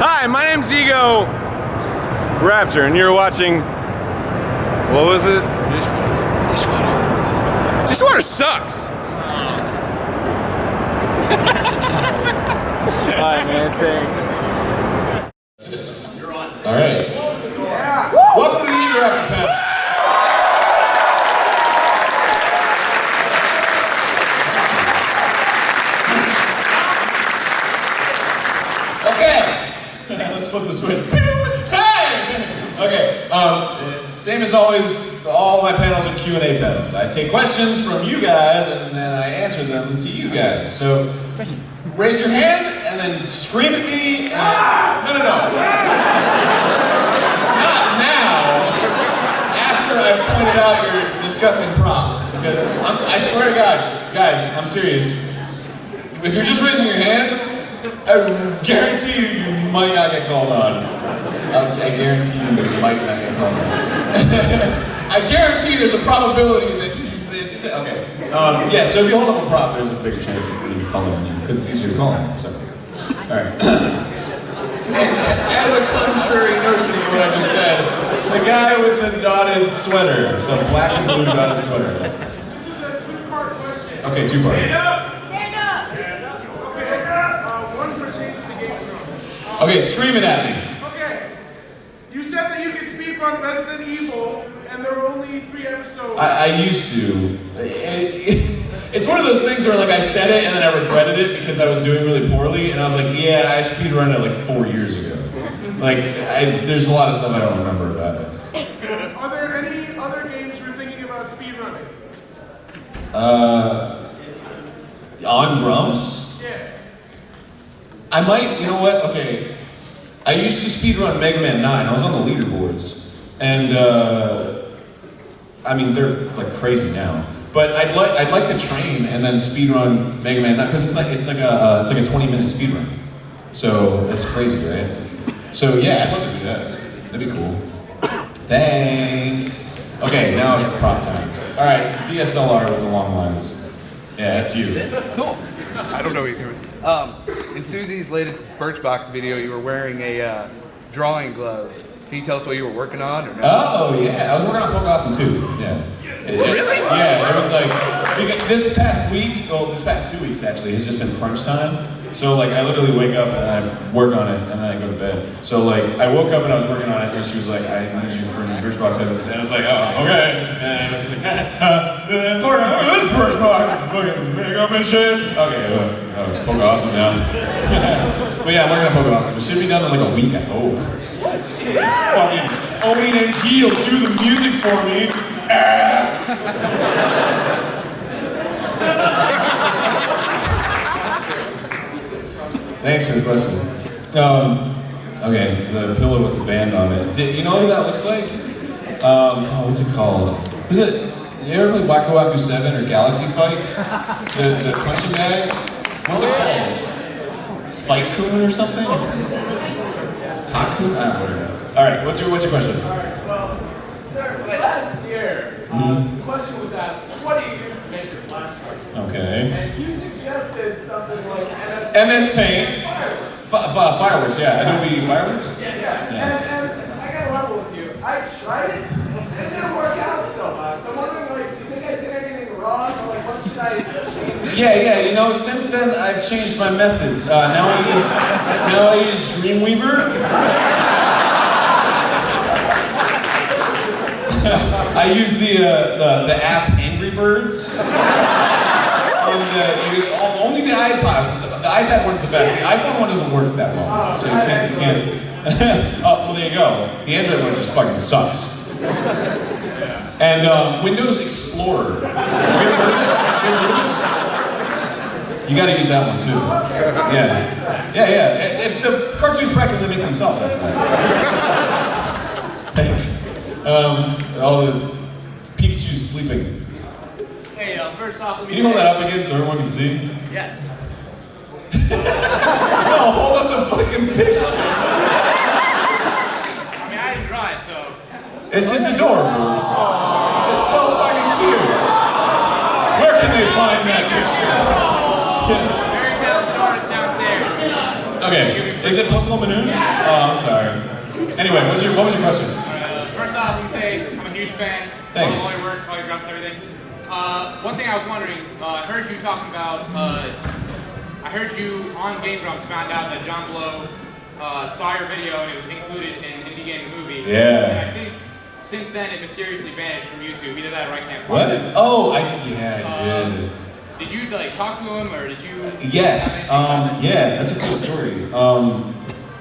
Hi, my name's Egoraptor, and you're watching. What was it? Dishwater. Dishwater sucks. Alright, man, thanks. Alright. Yeah. Welcome to the Egoraptor panel. Okay. Let's flip the switch. Hey! Okay. Same as always, all my panels are Q&A panels. I take questions from you guys and then I answer them to you guys. So, raise your hand and then scream at me. No. Not now. After I've pointed out your disgusting prop. Because I swear to God, guys, I'm serious. If you're just raising your hand, I guarantee you might not get called on. I guarantee you might not get called on. I guarantee there's a probability that it's okay. Yeah, so if you hold up a prop, there's a bigger chance of you calling on you because it's easier to call on. So, all right. And as a contrary notion to what I just said, the guy with the dotted sweater, the black and blue dotted sweater. This is a two-part question. Okay, two-part. Stand up! Stand up! Okay, one's pertains to Game of Thrones. Okay, scream it at me. Okay, you said that you could speedrun Resident Evil, and there were only 3 episodes. I used to. It's one of those things where like I said it and then I regretted it because I was doing really poorly, and I was like, yeah, I speedrun it like 4 years ago. Like, there's a lot of stuff I don't remember about it. Are there any other games you're thinking about speedrunning? On Grumps? Yeah. I might, you know what, okay. I used to speedrun Mega Man 9, I was on the leaderboards. And, I mean, they're like crazy now. But I'd like to train and then speedrun Mega Man 9, because it's like a 20-minute speedrun. So, that's crazy, right? So yeah, I'd love to do that. That'd be cool. Thanks. Okay, now it's prop time. All right, DSLR with the long lines. Yeah, that's you. Cool. I don't know what you're doing. In Susie's latest Birchbox video, you were wearing a drawing glove. Can you tell us what you were working on? Or no? Oh yeah, I was working on Poke Awesome too. Yeah. Really? Yeah, it was like this past 2 weeks actually has just been crunch time. So like I literally wake up and I work on it and then I go to bed. So like I woke up and I was working on it and she was like, I need you for any Birchbox evidence. And I was like, oh, okay. And I was like, it's like, look at this Birchbox. Fucking makeup and shit. Okay, Poke Awesome now. But yeah, I'm working on Poke Awesome. It should be done in like a week, I hope. Fucking Owen and G will do the music for me. Ass! Thanks for the question. Okay, the pillow with the band on it. You know who that looks like? What's it called? Was it? You ever play Waku Waku 7 or Galaxy Fight? The punching bag? What's it called? Fight Coon or something? Taku? Whatever. All right, what's your question? Well, sir, last year, the question was asked, what do you use to make your flashcards? Okay. And you suggested something like MS Paint. Fireworks, yeah. Adobe Fireworks? Yeah. And I gotta level with you. I tried it, and it didn't work out so much. So I'm wondering, like, do you think I did anything wrong? Or, like, what should I change? Yeah, you know, since then I've changed my methods. Now I use Dreamweaver. I use the app Angry Birds. Only the iPod. The iPad one's the best. The iPhone one doesn't work that well, so you can't. Oh, well, there you go. The Android one just fucking sucks. And Windows Explorer. You gotta use that one too. Yeah. The cartoons practically make themselves after that. Thanks. All the Pikachu's sleeping. Hey, first off, Can you hold that up again so everyone can see? Yes. No, hold up the fucking picture. I mean, I didn't draw it, so. It's just adorable. It's so fucking cute. Where can they find that picture? Very talented artist downstairs. Okay, Is it Possible Manoon? Oh, I'm sorry. Anyway, what was your question? First off, let me say I'm a huge fan. Thanks. Love all your work, all your drums, everything. One thing I was wondering, I heard you talking about, I heard you on Game Grumps found out that John Blow saw your video and it was included in Indie Game the Movie. Yeah. And I think since then it mysteriously vanished from YouTube. Either that or I can't What? find it. Oh, I did. Did you like talk to him or did you? Yes. Yeah, that's a cool story.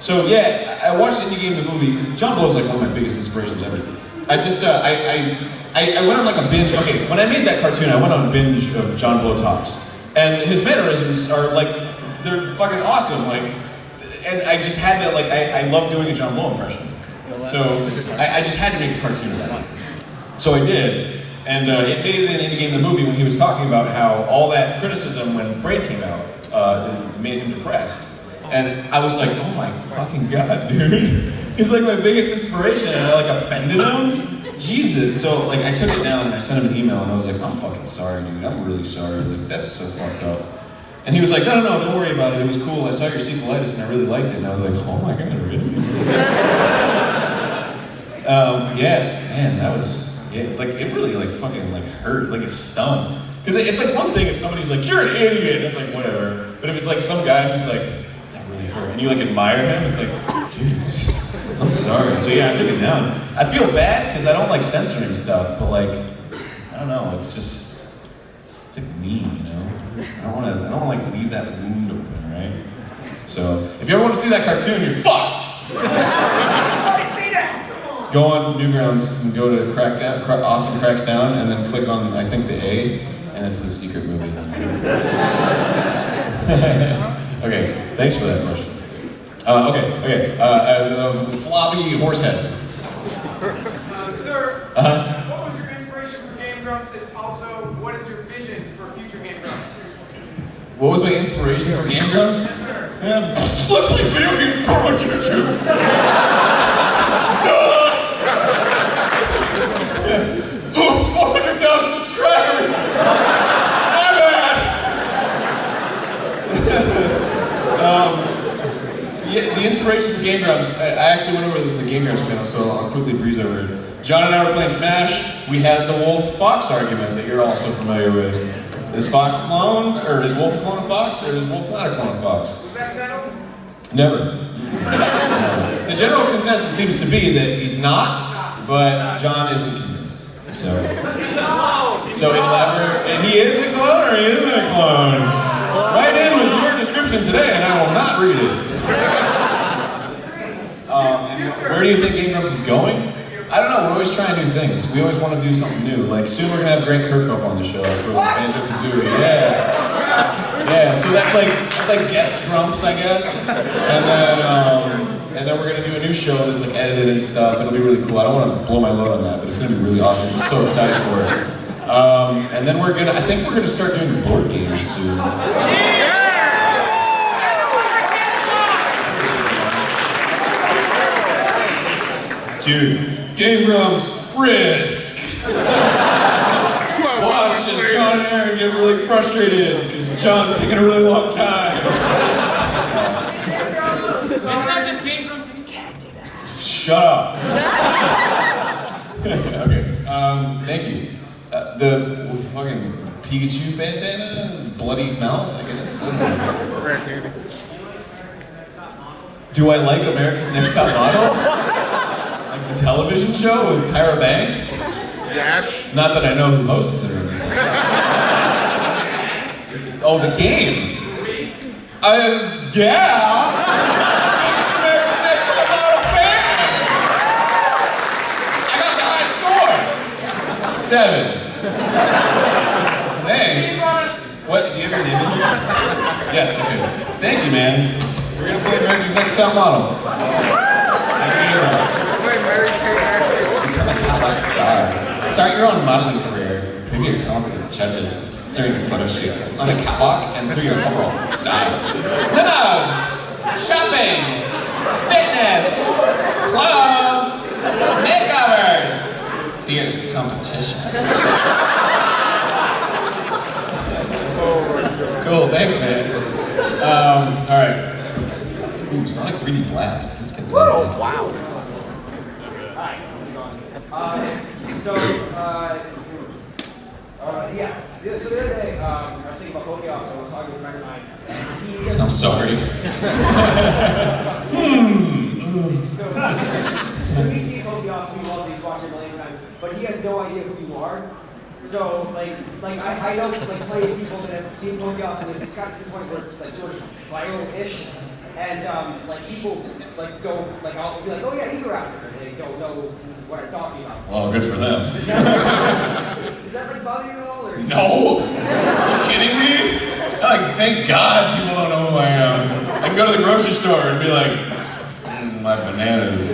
So yeah, I watched Indie Game the Movie. John Blow's like one of my biggest inspirations ever. I just I went on like a binge. Okay, when I made that cartoon, I went on a binge of John Blow talks, and his mannerisms are like they're fucking awesome. Like, and I just had to like I love doing a John Blow impression, so I just had to make a cartoon of that. So I did. And it made it in Indie Game the Movie when he was talking about how all that criticism when Braid came out made him depressed. And I was like, oh my fucking god, dude. He's like my biggest inspiration and I like offended him? Jesus. So like I took it down and I sent him an email and I was like, I'm fucking sorry, dude. I'm really sorry. Like that's so fucked up. And he was like, no, don't worry about it. It was cool. I saw your Cephalitis and I really liked it. And I was like, oh my god, really? Yeah, man, that was... Yeah, like it really like fucking like hurt, like it stung. Because it's like one thing if somebody's like, you're an idiot, and it's like whatever. But if it's like some guy who's like, that really hurt, and you like admire him, it's like, dude, I'm sorry. So yeah, I took it down. I feel bad because I don't like censoring stuff, but like, I don't know, it's like mean, you know? I don't wanna like leave that wound open, right? So if you ever want to see that cartoon, you're fucked! Go on Newgrounds and go to Crackdown, Awesome Cracks Down, and then click on, I think, the A, and it's the secret movie. Okay, thanks for that question. Okay. Floppy Horsehead. Sir, what was your inspiration for Game Grumps? Is also, what is your vision for future Game Grumps? What was my inspiration for Game Grumps? Yes, sir. Let's play video games for on YouTube. Oops, 400,000 subscribers! My bad! Yeah, the inspiration for Game Grumps, I actually went over this in the Game Grumps panel, so I'll quickly breeze over it. John and I were playing Smash. We had the Wolf-Fox argument that you're also familiar with. Is Fox a clone, or is Wolf a clone of Fox, or is Wolf not a clone of Fox? Was that settled? Never. The general consensus seems to be that he's not, but John isn't convinced. So it'll ever, and he is a clone or he isn't a clone? Write in with your description today and I will not read it. And where do you think Game Grumps is going? I don't know, we're always trying new things. We always want to do something new. Like soon we're gonna have Grant Kirkhope on the show for Banjo-Kazooie. Yeah, so that's like guest Grumps, I guess. And then we're gonna do a new show that's like edited and stuff. It'll be really cool. I don't want to blow my load on that, but it's gonna be really awesome. I'm so excited for it. And then I think we're gonna start doing board games soon. Dude, Game Grumps, Risk! Watch as John and Aaron get really frustrated because John's taking a really long time. It's not just Game Grumps and you can't do that. Shut up. Okay, thank you. The fucking Pikachu bandana, bloody mouth, I guess. Do I like America's Next Top Model? Like the television show with Tyra Banks? Yes. Not that I know who hosts it or anything. Oh, the game? Yeah! It's America's Next Top Model fan! I got the high score! 7. Thanks. What, do you have your name in here? Yes, okay. Thank you, man. We're gonna play America's Next Top Model. Thank you, heroes. Start your own modeling career through your talented judges during the photo shoots on the catwalk and through your overall style. Love, shopping, fitness, club, makeovers, fierce competition. Cool, thanks, man. All right. Ooh, Sonic 3D Blast. Let's get that. Oh, wow. Hi, how's it going? Yeah. So the other day, I was thinking about Pokemon, so I was talking with a friend of mine. I'm sorry. So we see Pokemon, we love these, watch it a million times, but he has no idea who you are. So I know plenty of people that have seen Pokemon, and it's got to the point where it's like sort of viral-ish. And people don't I'll be like, oh yeah, Egoraptor, and they don't know what I'm talking about. Well, good for them. Does that bother you at all? Or? No! Are you kidding me? Thank God people don't know who I am. I can go to the grocery store and be like, my bananas.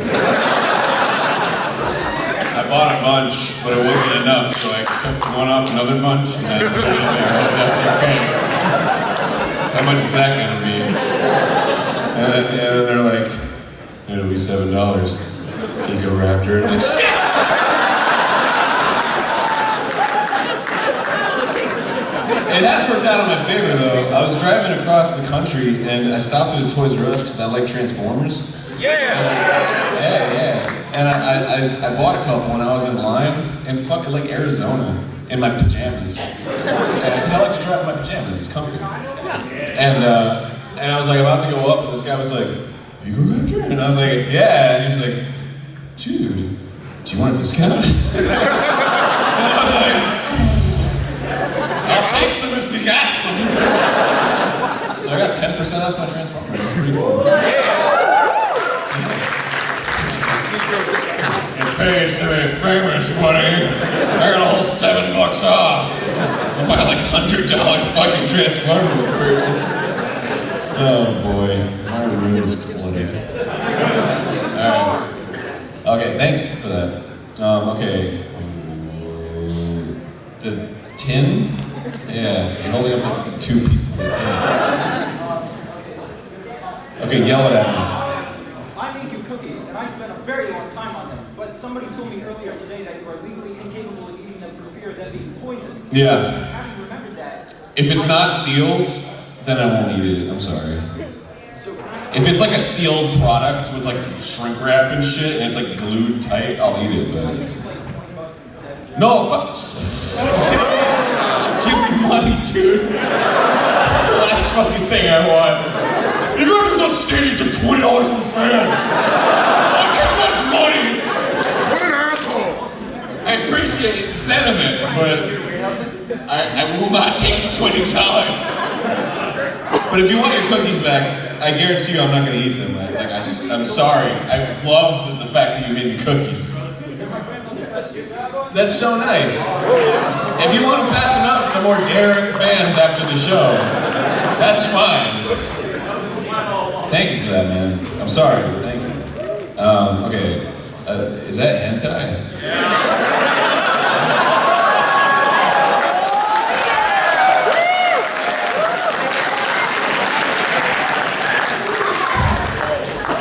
I bought a bunch, but it wasn't enough, so I took one off another bunch and I put it in there. That's okay. How much is that gonna be? And they're like, it'll be $7. Egoraptor. And shit! It has worked out in my favor though. I was driving across the country and I stopped at a Toys R Us because I like Transformers. Yeah. And I bought a couple when I was in line in fucking Arizona in my pajamas. Because I like to drive in my pajamas, it's comfy. And I was about to go up and this guy was like, Egoraptor? And I was like, yeah. And he was like, dude, do you want a discount? And I was like, I'll take some if you got some. So I got 10% off my Transformers. It's pretty cool. It pays to be famous, buddy. I got a whole $7 off. I'll buy $100 fucking Transformers purchase. Oh boy, my room is cluttered. Alright. Okay, thanks for that. Okay. The tin? Yeah, you're holding up the two pieces of the tin. Okay, yell it at me. I made you cookies, and I spent a very long time on them. But somebody told me earlier today that you are legally incapable of eating them for fear of them being poisoned. Yeah. Have you remembered that? If it's not sealed, then I won't eat it. I'm sorry. If it's a sealed product with shrink wrap and shit, and it's glued tight, I'll eat it. But no, fuck. Give me money, dude. That's the last fucking thing I want. Egoraptor's on stage, he took $20 from the fan. I care about money. What an asshole! I appreciate the sentiment, but I will not take the $20. But if you want your cookies back, I guarantee you I'm not going to eat them. I'm sorry. I love the fact that you made me cookies. That's so nice. If you want to pass them out to the more daring fans after the show, that's fine. Thank you for that, man. I'm sorry, but thank you. Okay. Is that hentai?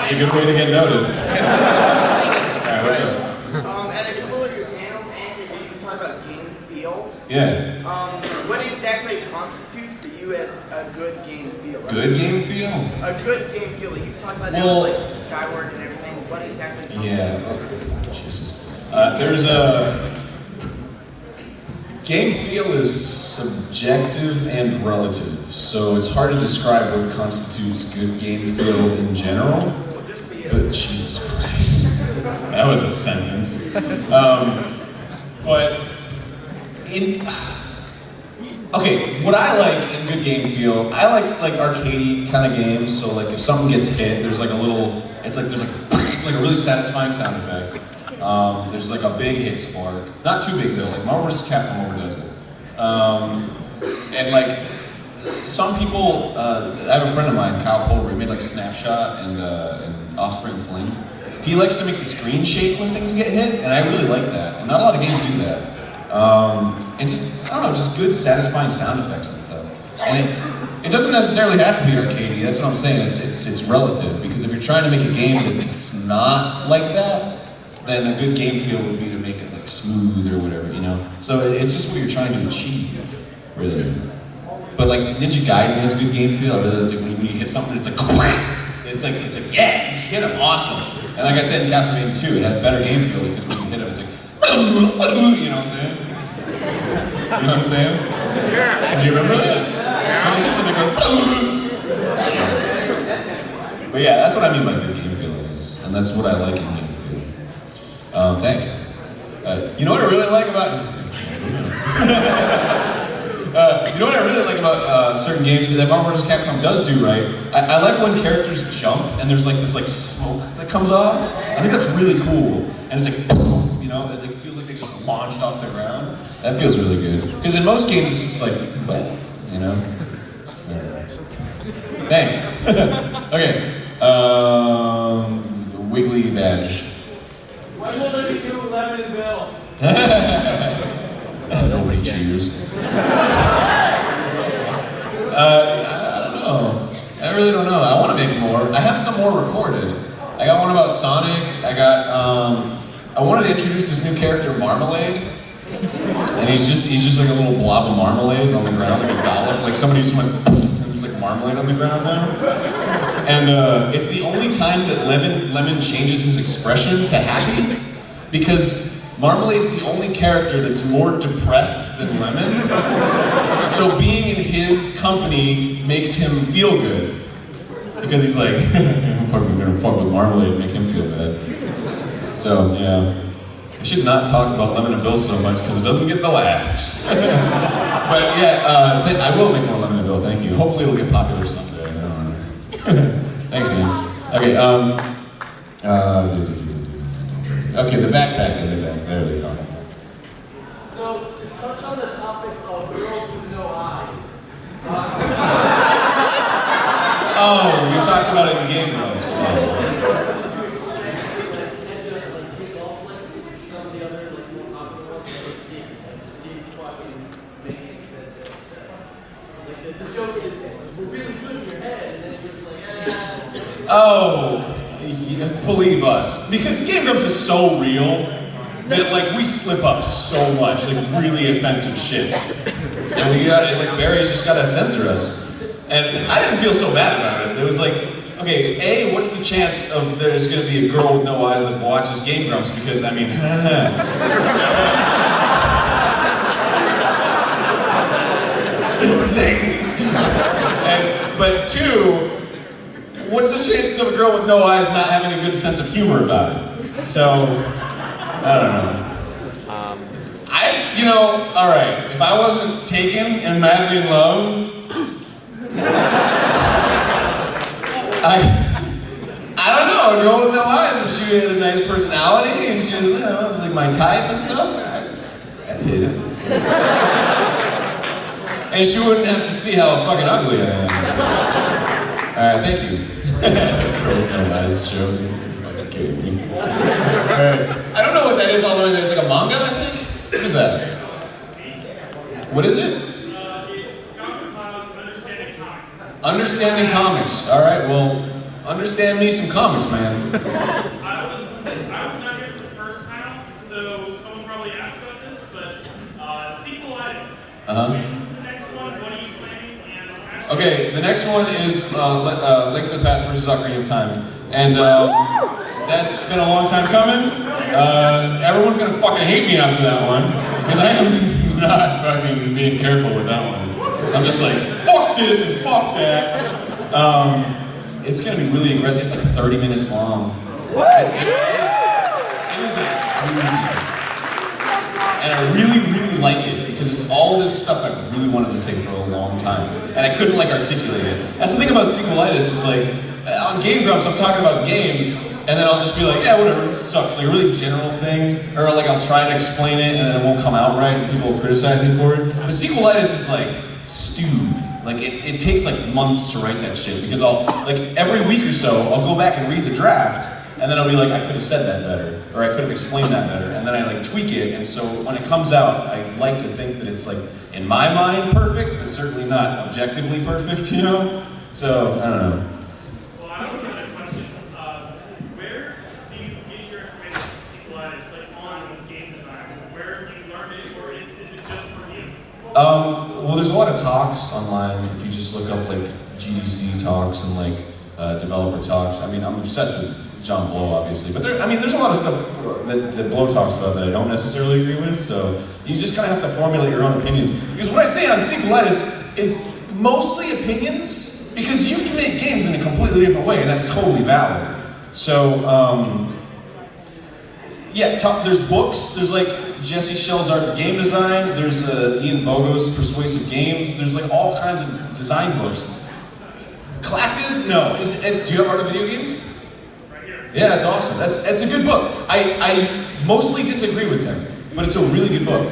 It's a good way to get noticed. Alright, what's up? At a couple of your panels and your videos, you talk about game feel. Yeah. What exactly constitutes for you as a good game feel? Good game feel? A good game feel. Like you've talked about Well, that, Skyward and everything. What exactly constitutes? Yeah. Jesus. There's a... Game feel is subjective and relative, so it's hard to describe what constitutes good game feel in general. But Jesus Christ, that was a sentence. Okay, what I like in good game feel, I like arcadey kind of games. So if something gets hit, there's a little, there's a really satisfying sound effect. There's a big hit spark, not too big though. Marvel vs. Capcom overdoes it. And some people, I have a friend of mine, Kyle Pulver, he made Snapshot and Offspring Fling. He likes to make the screen shake when things get hit, and I really like that. And not a lot of games do that. And just, I don't know, just good satisfying sound effects and stuff. And it doesn't necessarily have to be arcadey, that's what I'm saying, it's relative. Because if you're trying to make a game that's not like that, then a good game feel would be to make it smooth or whatever, you know? So it's just what you're trying to achieve, really. But Ninja Gaiden has good game feel. When you hit something, it's yeah, just hit him, awesome. And like I said in Castlevania 2, it has better game feel because when you hit him, it's like, you know what I'm saying? You know what I'm saying? Yeah. Do you remember that? Yeah. When he hits him, it goes, but yeah, that's what I mean by good game feel, I guess. And that's what I like in game feel. Thanks. You know what I really like about you know what I really like about certain games that Marvel vs. Capcom does do right? I like when characters jump and there's like this like smoke that comes off. I think that's really cool. And it's like, you know, it feels like they just launched off the ground. That feels really good. Because in most games it's just like wet, you know? Thanks. Okay. Wiggly badge. When will there be new Lemon and Bill? Nobody cheers. I don't know. I really don't know. I want to make more. I have some more recorded. I got one about Sonic. I wanted to introduce this new character, Marmalade. And he's just like a little blob of marmalade on the ground, like a dollop. Like somebody just went, there's like marmalade on the ground now. And it's the only time that Lemon changes his expression to happy, because Marmalade's the only character that's more depressed than Lemon. So being in his company makes him feel good. Because he's like, I'm gonna fuck with Marmalade and make him feel bad. So, yeah. I should not talk about Lemon and Bill so much because it doesn't get the laughs. But yeah, I will make more Lemon and Bill, thank you. Hopefully it'll get popular someday. I don't know. Thanks, man. Okay, okay, the backpack in the back. There we go. So, to touch on the topic of girls with no eyes. Oh, we talked about it in Game Grumps. Oh, believe us. Because Game Grumps is so real that like we slip up so much, like really offensive shit. And we gotta, like Barry's just gotta censor us. And I didn't feel so bad about it. It was like, okay, A, what's the chance of there's gonna be a girl with no eyes that watches Game Grumps? Because I mean, but two, what's the chances of a girl with no eyes not having a good sense of humor about it? So, I don't know. Alright, if I wasn't taken and madly in love, I don't know, a girl with no eyes, if she had a nice personality and she was, was like my type and stuff, I'd hit it. And she wouldn't have to see how fucking ugly I am. Alright, thank you. Girl with no eyes joke. Fucking kidding me. I don't know what that is all the way there. It's like a manga, I think? What is that? What is it? It's Understanding Comics. Understanding Comics. Alright, well, understand me some comics, man. I was not here for the first panel, so someone probably asked about this, but sequelitis. When's the next one? What are you planning? And Okay, the next one is Link to the Past versus Ocarina of Time. And that's been a long time coming. Everyone's gonna fucking hate me after that one, because I am not fucking being careful with that one. I'm just like, fuck this and fuck that. It's gonna be really aggressive. It's like 30 minutes long. It is a doozy. And I really, really like it because it's all this stuff I really wanted to say for a long time. And I couldn't like articulate it. That's the thing about sequelitis, is like, on Game Grumps, I'm talking about games, and then I'll just be like, yeah, whatever, this sucks. Like a really general thing, or like I'll try to explain it and then it won't come out right and people will criticize me for it. But sequelitis is like stewed. Like it takes like months to write that shit because I'll, like every week or so, I'll go back and read the draft and then I'll be like, I could have said that better, or I could have explained that better, and then I like tweak it, and so when it comes out, I like to think that it's like, in my mind, perfect, but certainly not objectively perfect, you know? So, I don't know. well, I also had a question. Where do you get your information from sequelitis, like on game design? Where do you learn it, or is it just for you? Well, there's a lot of talks online. If you just look up like GDC talks and like developer talks. I mean, I'm obsessed with John Blow, obviously, but there's a lot of stuff that Blow talks about that I don't necessarily agree with, so you just kind of have to formulate your own opinions. Because what I say on Sequelitis is mostly opinions, because you can make games in a completely different way, and that's totally valid. So, yeah, there's books, there's like Jesse Schell's Art of Game Design, there's Ian Bogo's Persuasive Games, there's like all kinds of design books. Classes? No. Do you have Art of Video Games? Right here. Yeah, that's awesome. That's a good book. I mostly disagree with him, but it's a really good book.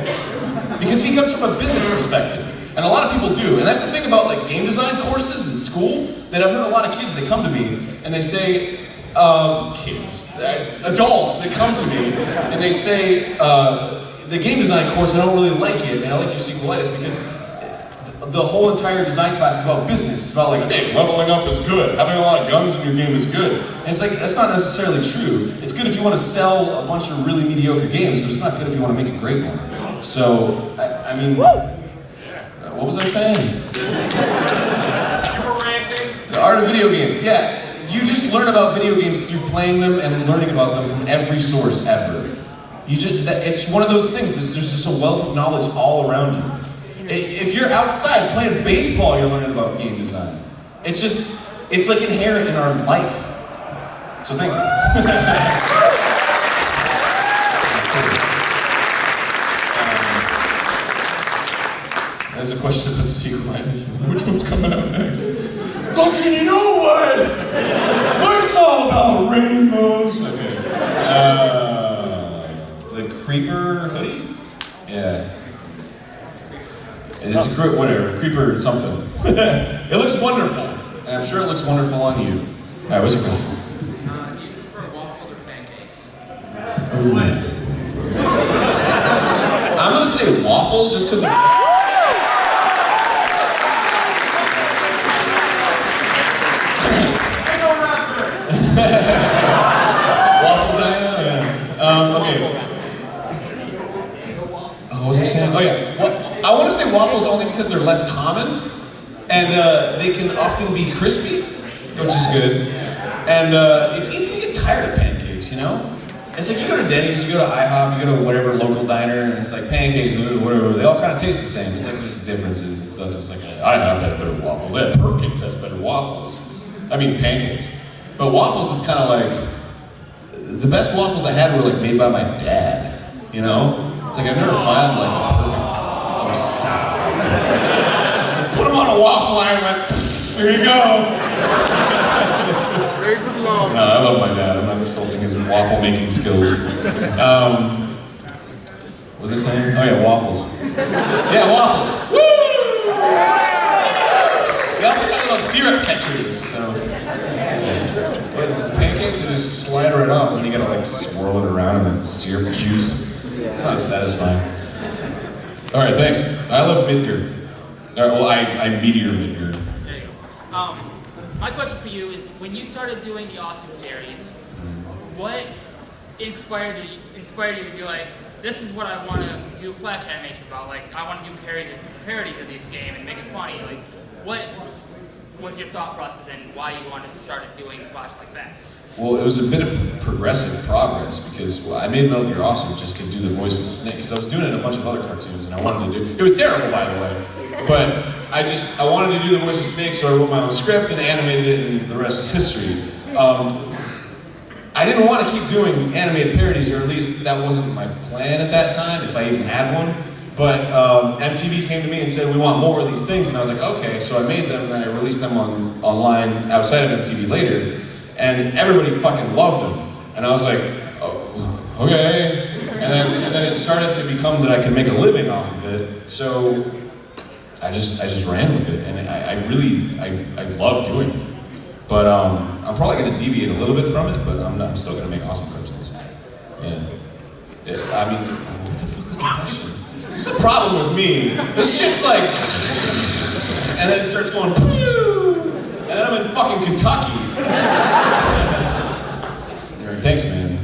Because he comes from a business perspective. And a lot of people do. And that's the thing about like game design courses in school, that I've heard a lot of kids that come to me and they say, adults that come to me and they say, the game design course, I don't really like it, and I like your Sequelitis because the whole entire design class is about business. It's about like, hey, leveling up is good, having a lot of guns in your game is good. And it's like, that's not necessarily true. It's good if you want to sell a bunch of really mediocre games, but it's not good if you want to make a great one. So, I mean, what was I saying? You were ranting. The art of video games, yeah. You just learn about video games through playing them and learning about them from every source ever. It's one of those things, there's just a wealth of knowledge all around you. If you're outside playing baseball, you're learning about game design. It's like inherent in our life. So thank you. There's a question about Sequelitis. Which one's coming out next? Fucking, you know what? It's all about rainbows. Okay. The Creeper hoodie? Yeah. It's a whatever, Creeper something. It looks wonderful. And I'm sure it looks wonderful on you. Alright, what's it called? Do you prefer waffles or pancakes? I'm gonna say waffles just because Waffle Dino? Yeah. Okay. What was I saying? Oh yeah. I want to say waffles only because they're less common, and they can often be crispy, which is good. And it's easy to get tired of pancakes, you know? It's like you go to Denny's, you go to IHOP, you go to whatever local diner, and it's like pancakes, whatever, they all kind of taste the same. It's like there's differences and stuff. It's like, IHOP has better waffles. Perkins has better waffles. I mean pancakes. But waffles, it's kind of like, the best waffles I had were like made by my dad, you know? It's like I've never found like the perfect, oh stop. Put them on a waffle iron, there you go. No, I love my dad, I'm not insulting his waffle making skills. What was I saying? Oh yeah, waffles. Yeah, waffles. Woo! They also got little syrup catchers, so. Pancakes, they just slide right off, and then you gotta like swirl it around in the syrup juice. It's not satisfying. Alright, thanks. I love Midgard. Well, I meteor Midgard. There you go. My question for you is, when you started doing the Awesome series, what inspired you to be like, this is what I want to do a Flash animation about, like, I want to do parodies of this game and make it funny, like, what was your thought process and why you wanted to start doing Flash like that? Well, it was a bit of progressive progress because I made Metal Gear Awesome just to do the voice of Snake. Because I was doing it in a bunch of other cartoons and I wanted to do it. Was terrible, by the way. But I wanted to do the voice of Snake, so I wrote my own script and animated it, and the rest is history. I didn't want to keep doing animated parodies, or at least that wasn't my plan at that time, if I even had one. But MTV came to me and said, we want more of these things, and I was like, okay, so I made them, and I released them online outside of MTV later. And everybody fucking loved them. And I was like, oh, okay. And then it started to become that I could make a living off of it. So I just ran with it. And I love doing it. But I'm probably going to deviate a little bit from it, but I'm still going to make awesome cartoons. Yeah. I mean, what the fuck was the question? This is a problem with me. This shit's like, and then it starts going, pew! And then I'm in fucking Kentucky. Alright, thanks, man.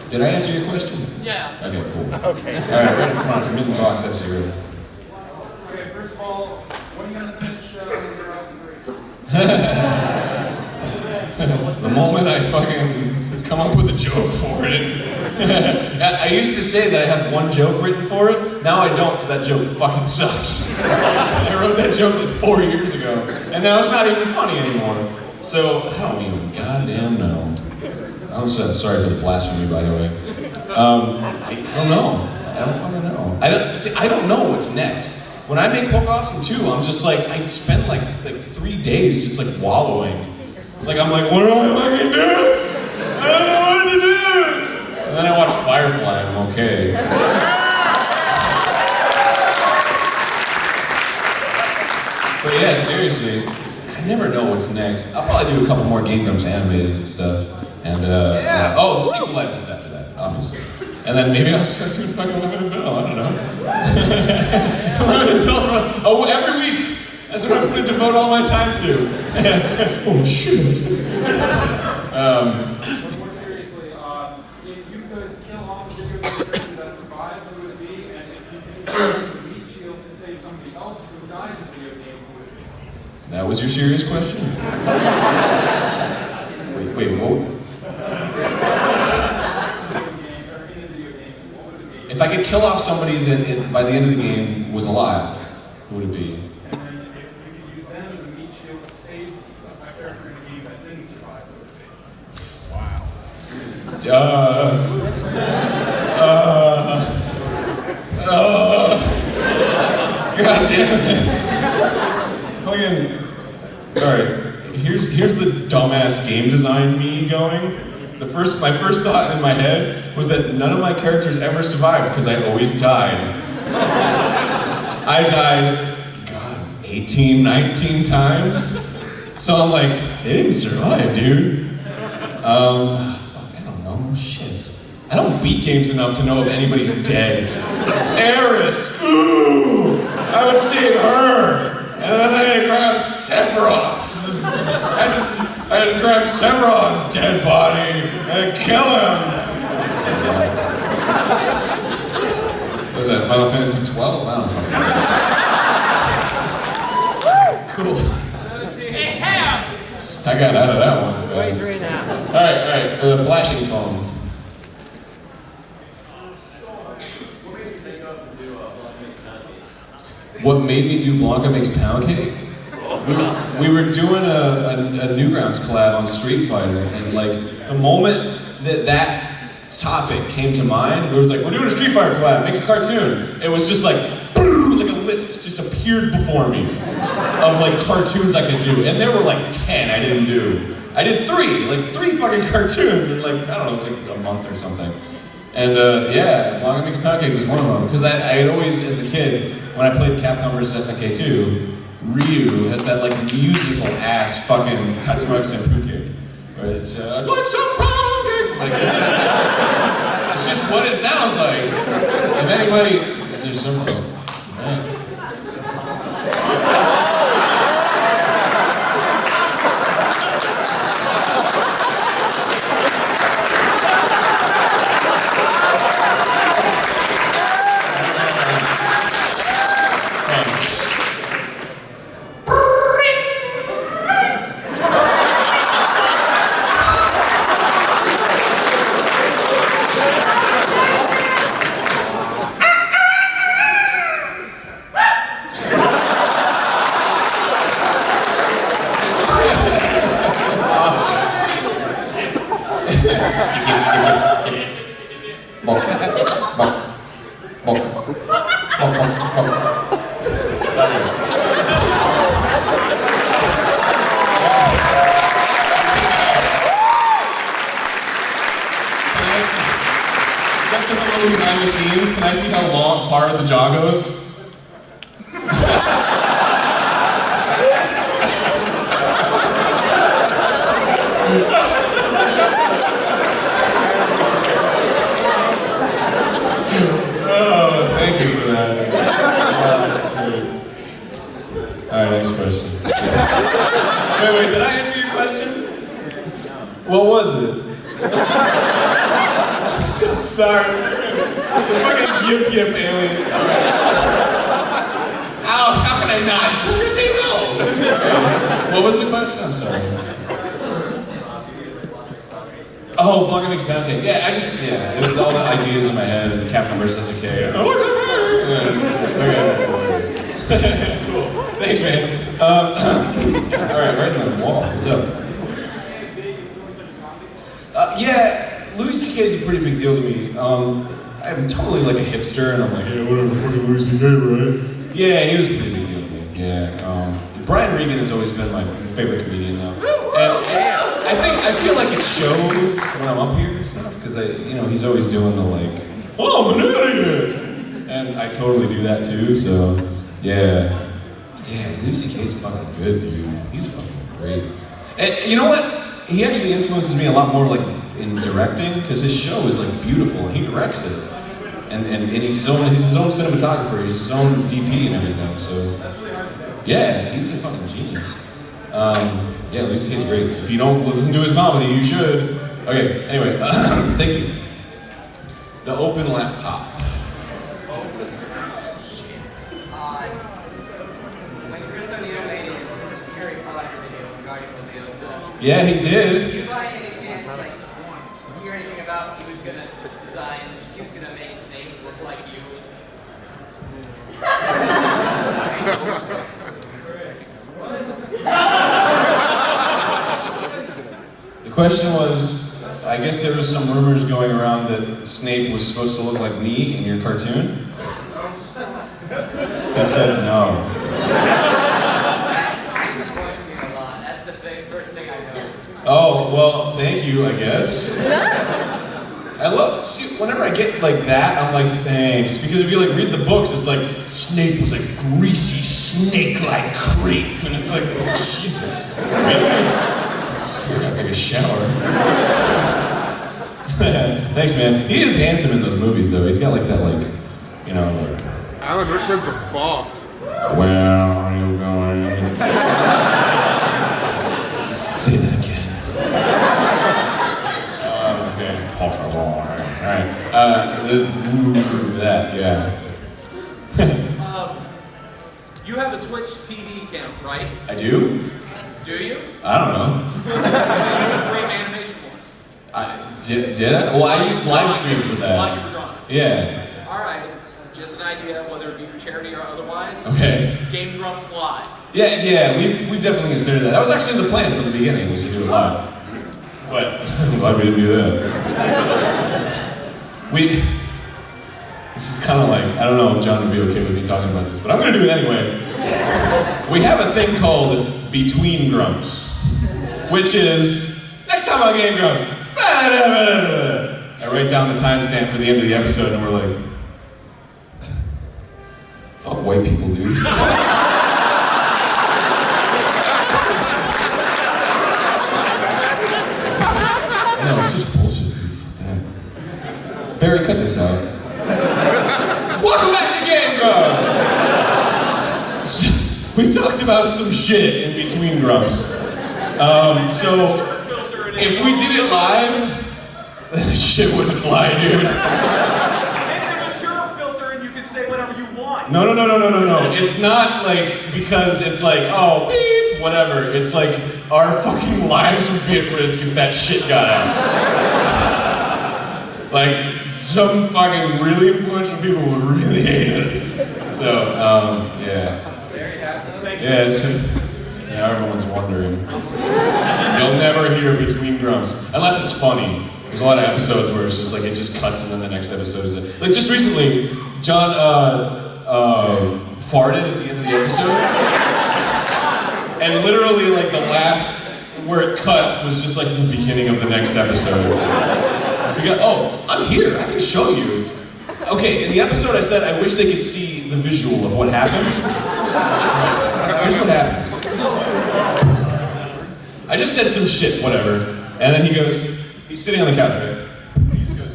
Did I answer your question? Yeah. Okay, cool. Okay. Alright, right in front. I'm in the box F-Zero. Okay, first of all, when are you going to finish your Awesome 3? moment I fucking come up with a joke for it. I used to say that I have one joke written for it. Now I don't, because that joke fucking sucks. I wrote that joke like 4 years ago, and now it's not even funny anymore. So, I don't even goddamn know. I'm so sorry for the blasphemy, by the way. I don't know. I don't fucking know. I don't know what's next. When I make Poke Awesome 2, I'm just like, I spend like 3 days just like wallowing. Like, I'm like, what do I fucking do? I don't know what to do! And then I watch Firefly and I'm okay. But yeah, seriously, I never know what's next. I'll probably do a couple more Game Grumps animated and stuff. And, oh, the sequelitis is after that, obviously. And then maybe I'll start doing fucking Lemon and Bill, I don't know. Lemon and Bill, every week. That's what I'm going to devote all my time to. Oh, shit. More seriously, if you could kill all the video game characters that survived, who would it be? And if you could use a meat shield to save somebody else who died in the video game, who would it be? That was your serious question? Wait, what? If I could kill off somebody that by the end of the game was alive, who would it be? And then if you could use them as a meat shield to save a character in the game that didn't survive, who would it be? God damn it. Fucking, alright, here's the dumbass game design me going. My first thought in my head was that none of my characters ever survived because I always died. I died, God, 18, 19 times. So I'm like, they didn't survive, dude. Fuck, I don't know, shit. I don't beat games enough to know if anybody's dead. Eris, ooh, I would save her. And then I grabbed Sephiroth. I'd grab Sephiroth's dead body and kill him. What was that, Final Fantasy 12? I don't know. Cool. I got out of that one. Alright, the flashing phone. What made me do Blanca Makes Pound Cake? We were doing a Newgrounds collab on Street Fighter, and like the moment that topic came to mind, it was like, we're doing a Street Fighter collab, make a cartoon. It was just like, like a list just appeared before me of like cartoons I could do, and there were like 10 I didn't do. I did three fucking cartoons in like, I don't know, it was like a month or something. And yeah, Blanca Makes Pound Cake was one of them, because I had always, as a kid, when I played Capcom vs. SNK 2, Ryu has that like musical ass fucking Tatsumaki Senpu kick, where it's like some pound cake. Like it's just what it sounds like. If anybody, is there some? Right. Just as a little behind the scenes, can I see how far the jaw goes? Oh, thank you for that. Oh, that's great. Alright, next question. Wait, did I answer your question? What was it? I'm so sorry. Fucking yip aliens. How can I not? Please say no. What was the question? I'm sorry. Oh, Block and Mix Pound Cake. Yeah, it was all the ideas in my head and Captain versus a K. Oh, okay. Cool. Thanks, man. Alright, right on the wall. What's up? Yeah, Louis C.K. is a pretty big deal to me. I'm totally like a hipster, and I'm like, yeah, whatever, fucking Louis C.K., right? Yeah, he was a pretty big deal to me. Yeah. Brian Regan has always been my favorite comedian, though. And I feel like it shows when I'm up here and stuff, because he's always doing the like, oh, I'm an idiot! And I totally do that too, so yeah. Yeah, Louis C.K.'s fucking good, dude. He's fucking great. And you know what? He actually influences me a lot more like in directing, because his show is like beautiful and he directs it. And he's his own cinematographer, he's his own DP and everything, so yeah, he's a fucking genius. Yeah, Louis C.K.'s great. If you don't listen to his comedy, you should. Okay, anyway, thank you. The open laptop. Yeah, he did. You by any chance hear anything about he was gonna make Snape look like you? The question was, I guess there was some rumors going around that Snape was supposed to look like me in your cartoon. I said no. Oh, well, thank you, I guess. Whenever I get like that, I'm like, thanks. Because if you like read the books, it's like, Snape was like greasy, snake-like creep. And it's like, oh, Jesus. Really? I gotta take a shower. Thanks, man. He is handsome in those movies, though. He's got like that, like, like... Alan Rickman's a boss. Where are you going? Say that again. Okay, Potter boy. Alright. That, yeah. You have a Twitch TV account, right? I do? Do you? I don't know. Stream animation ones. Did I? Well, I used live stream for that. Like you were on. Yeah. Alright, just an idea, whether it be for charity or otherwise. Okay. Game Grumps Live. Yeah, we've definitely considered that. That was actually the plan from the beginning, was to do it live. But I'm glad we didn't do that. This is kind of like, I don't know if John would be okay with me talking about this, but I'm going to do it anyway. We have a thing called Between Grumps, which is, next time on Game Grumps, I write down the timestamp for the end of the episode and we're like, fuck white people, dude. No, it's just bullshit, dude. Fuck that. Barry, cut this out. Welcome back to Game Grumps! We talked about some shit in between Grumps. So, if we did it live, shit wouldn't fly, dude. Hit the mature filter and you can say whatever you want. No. It's not like, because it's like, oh, beep, whatever. It's like, our fucking lives would be at risk if that shit got out. Like, some fucking really influential people would really hate us. So, yeah. Yeah, everyone's wondering. You'll never hear Between Grumps, unless it's funny. There's a lot of episodes where it's just like, it just cuts and then the next episode is it. Like, just recently, John, farted at the end of the episode. And literally, like, the last where it cut was just like the beginning of the next episode. We got, oh, I'm here, I can show you. Okay, in the episode I said I wish they could see the visual of what happened. Here's what happened. I just said some shit, whatever. And then he goes, he's sitting on the couch, right? He just goes.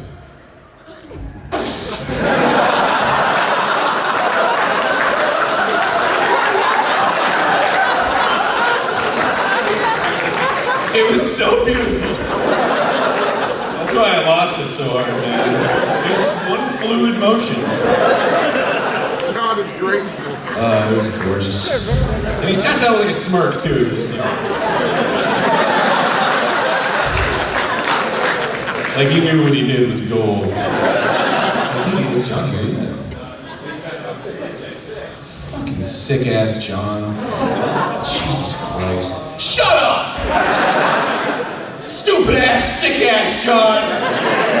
It was so beautiful. That's why I lost it so hard, man. It was just one fluid motion. John is great still. It was gorgeous. And he sat down with like a smirk, too. Just, Like he knew what he did was gold. Is John here yet? Fucking sick ass John. Jesus Christ. Shut up! Stupid ass, sick ass John.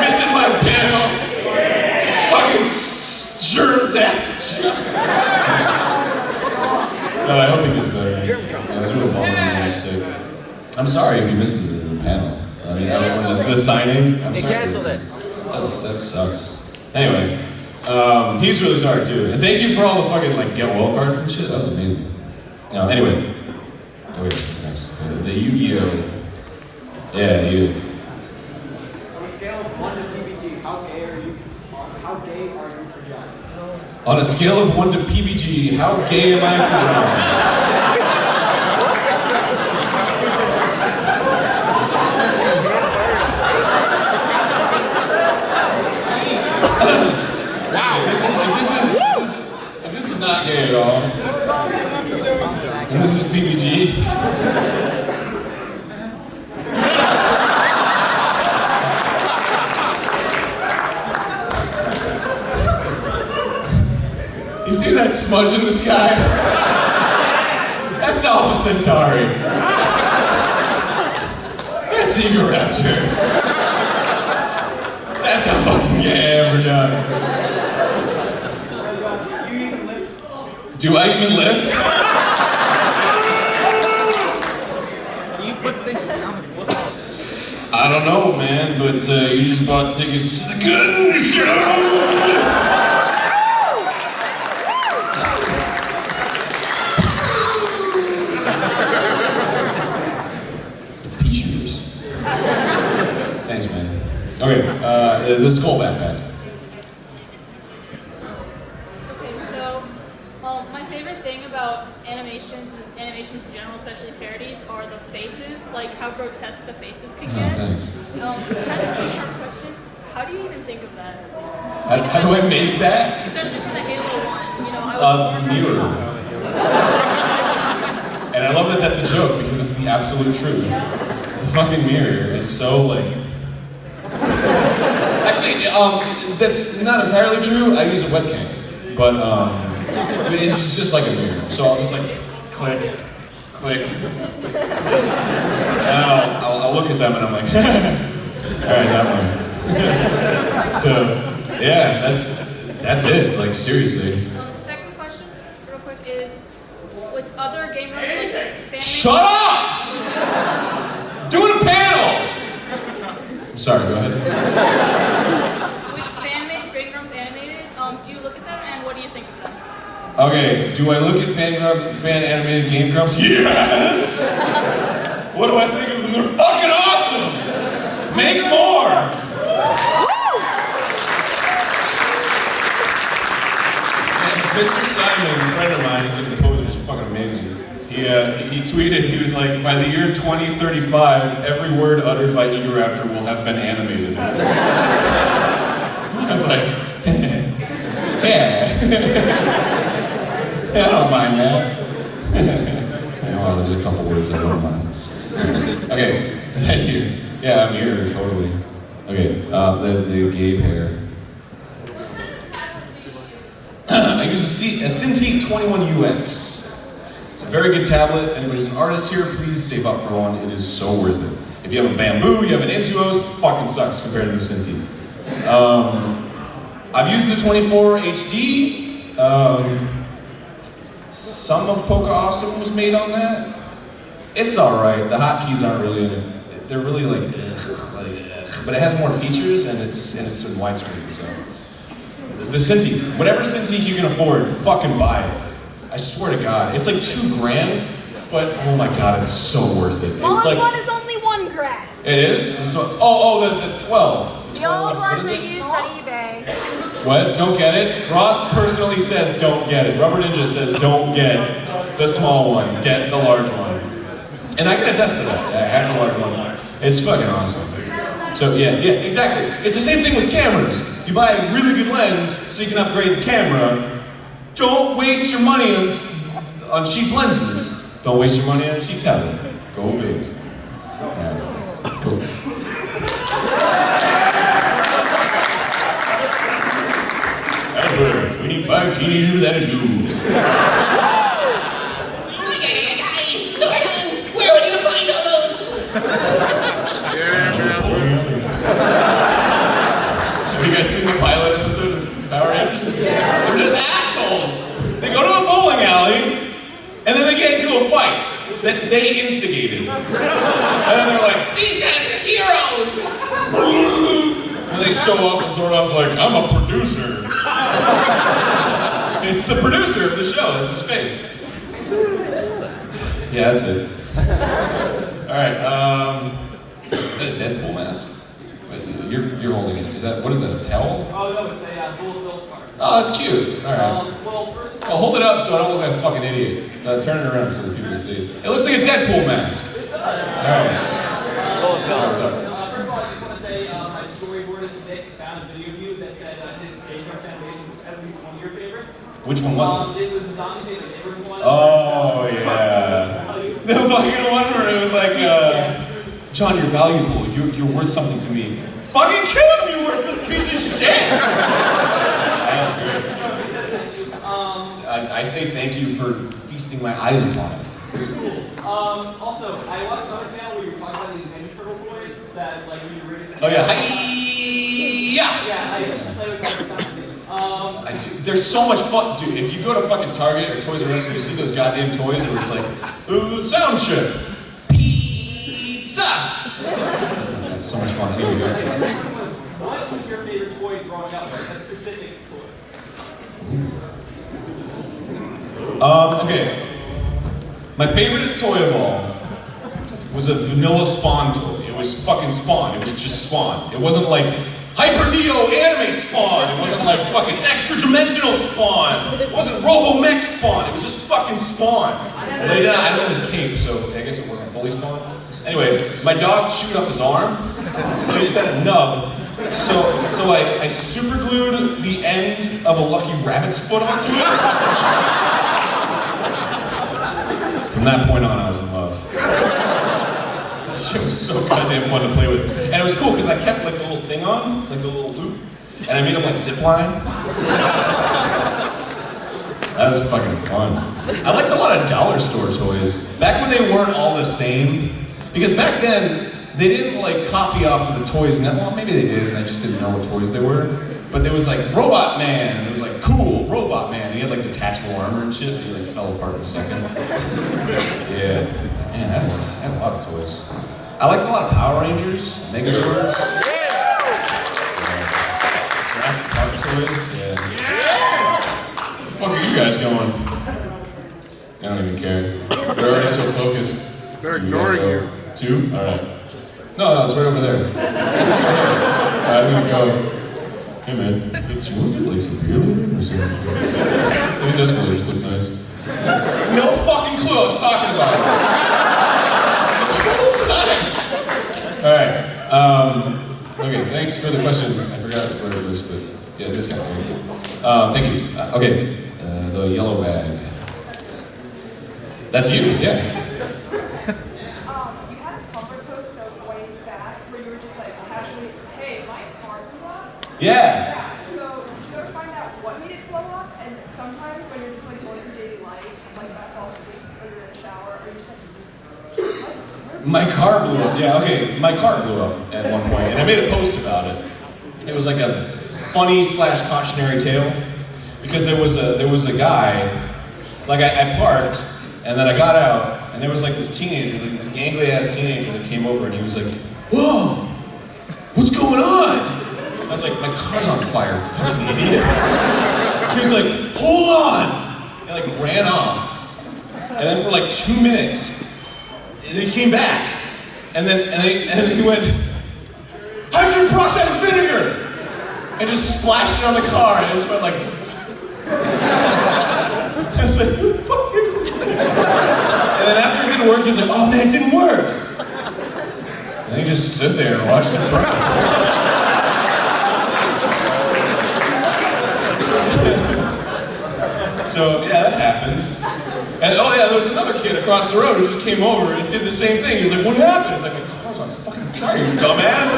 Missing my panel. Fucking germs ass John. No, I hope he gets better. Yeah, I was really bummed when he was sick. I'm sorry if you missed the panel. I mean, the signing. I'm sorry. They canceled it. That sucks. Anyway, he's really sorry too. And thank you for all the fucking like get well cards and shit. That was amazing. Anyway. Oh wait, what's next? The Yu-Gi-Oh! Yeah, you. On a scale of 1 to PBG, how gay are you for John? On a scale of 1 to PBG, how gay am I for John? Wow, if this is not gay at all, and this is PBG. You see that smudge in the sky? That's Alpha Centauri. That's Egoraptor. That's how fucking gay I am for John. Do I even lift? I don't know, man, but you just bought tickets to the good show. Thanks, man. Okay, the skull backpack. Okay, so my favorite thing about animations and animations in general, especially parodies, are the faces, like how grotesque the faces can get. Thanks. Kind of a question. How do you even think of that? How do I make that? Especially for the Halo one, you know, I was Mirror. And I love that that's a joke because it's the absolute truth. The fucking mirror is so like. Actually, that's not entirely true. I use a webcam, but it's just like a mirror. So I'll just like click, click, and I'll look at them and I'm like, all right, that one. So yeah, that's it. Like seriously. The second question, real quick, is with other gamers like fan. Shut up! Doing a panel! I'm sorry, go ahead. With fan-made Game Grumps animated, do you look at them and what do you think of them? Okay, do I look at fan animated Game Grumps? Yes! What do I think of them? They're fucking awesome! Make more! And Mr. Simon, a friend of mine, he's a composer, he's fucking amazing. He tweeted, he was like, by the year 2035, every word uttered by Egoraptor will have been animated. I was like, yeah. I don't mind that. Well, there's a couple words I don't mind. Okay, thank you. Yeah, I'm here, totally. Okay, the Gabe hair. I use a Cintiq 21UX. It's a very good tablet. Anybody's an artist here, please save up for one. It is so worth it. If you have a Bamboo, you have an Intuos, fucking sucks compared to the Cintiq. I've used the 24 HD. Some of Poke Awesome was made on that. It's alright. The hotkeys aren't really, they're really like, but it has more features and it's in widescreen, so. The Cintiq, whatever Cintiq you can afford, fucking buy it. I swear to God, it's like $2,000, but oh my God, it's so worth it. Smallest like, one is only $1,000. It is? The 12. The old ones are used on eBay. What? Don't get it? Ross personally says don't get it. Rubber Ninja says don't get the small one, get the large one. And I can attest to that. I have the large one. It's fucking awesome. So yeah, exactly. It's the same thing with cameras. You buy a really good lens so you can upgrade the camera. Don't waste your money on cheap lenses. Don't waste your money on a cheap tablet. Go big. Yeah. Cool. have teenagers with attitude. Where are we gonna find all those? Have you guys seen the pilot episode of Power Rangers? Yeah. They're just assholes. They go to a bowling alley, and then they get into a fight that they instigated. And then they're like, These guys are heroes! and they show up, and Zordon's like, I'm a producer. It's the producer of the show. That's his face. Yeah, that's it. All right. Is that a Deadpool mask? Wait, you're holding it. What is that? A towel? Oh no, it's a Bullet Bill scarf. Oh, that's cute. All right. Well, first. I'll hold it up so I don't look like a fucking idiot. Turn it around so that people can see it. It looks like a Deadpool mask. All right. What's up? First of all, I just want to say my storyboardist Nick found a video of you that said his Egoraptor animation was at least one of your favorites. Which one was it? It was the Zombie Tape and Neighbors one. Oh, yeah. The fucking one where it was like, John, you're valuable. You're worth something to me. Fucking kill him, you worthless piece of shit! That's great. I say thank you for feasting my eyes upon it. Also, I watched another panel where you were talking about these Ninja Turtle toys that, like, when you raise Oh, yeah. Yeah, I play with them every time. There's so much fun, dude. If you go to fucking Target or Toys R Us and you see those goddamn toys where it's like, sound chip, pizza. That's so much fun. Here we go. What was your favorite toy growing up? Like a specific toy? Okay. My favoriteest toy of all was a vanilla Spawn toy. It was fucking Spawn. It was just Spawn. It wasn't like Hyper Neo anime Spawn. It wasn't like fucking extra dimensional Spawn. It wasn't Robo Mech Spawn. It was just fucking Spawn. And they didn't have his cape, so I guess it wasn't fully Spawn. Anyway, my dog chewed up his arm, so he just had a nub. So I super glued the end of a Lucky Rabbit's foot onto it. From that point on, I was in love. That shit was so goddamn fun to play with. And it was cool because I kept like the little thing on, like the little loop, and I made them like zip line. That was fucking fun. I liked a lot of dollar store toys. Back when they weren't all the same. Because back then, they didn't like copy off of the toys. Well, maybe they did, and I just didn't know what toys they were. But there was like Robot Man. It was like cool Robot Man. He had like detachable armor and shit. He like fell apart in a second. Yeah, man, I had a lot of toys. I liked a lot of Power Rangers, Megazords, Jurassic Park toys. Yeah. Where the fuck are you guys going? I don't even care. They're already so focused. They're ignoring you. Two? Alright. No, it's right over there. Let's go there. Alright, I'm gonna go. Hey man, do you want to get like some beer later or something? These escalators look nice. No fucking clue I was talking about. Alright. Okay, thanks for the question. I forgot where it was, but yeah, this guy. Thank you. Okay, the yellow bag. That's you, yeah. Yeah. So, did you ever find out what made it blow up? And sometimes when you're just like going through daily life, like I fall asleep or you're in the shower, or you're just like, My car blew up. Yeah, okay. My car blew up at one point, and I made a post about it. It was like a funny / cautionary tale because there was a guy, like I parked, and then I got out, and there was like this teenager, like this gangly ass teenager that came over, and he was like, "Whoa, what's going on?" I was like, my car's on fire, fucking idiot. He was like, hold on! And like ran off. And then for like 2 minutes, and then he came back. And then he went, hydrogen peroxide and vinegar! And just splashed it on the car, and it just went like, I was like, what the fuck is this? And then after it didn't work, he was like, oh man, it didn't work! And then he just stood there and watched it burn. So yeah, that happened. And oh yeah, there was another kid across the road who just came over and did the same thing. He was like, what happened? It's like, my car's on fucking fire, you dumbass.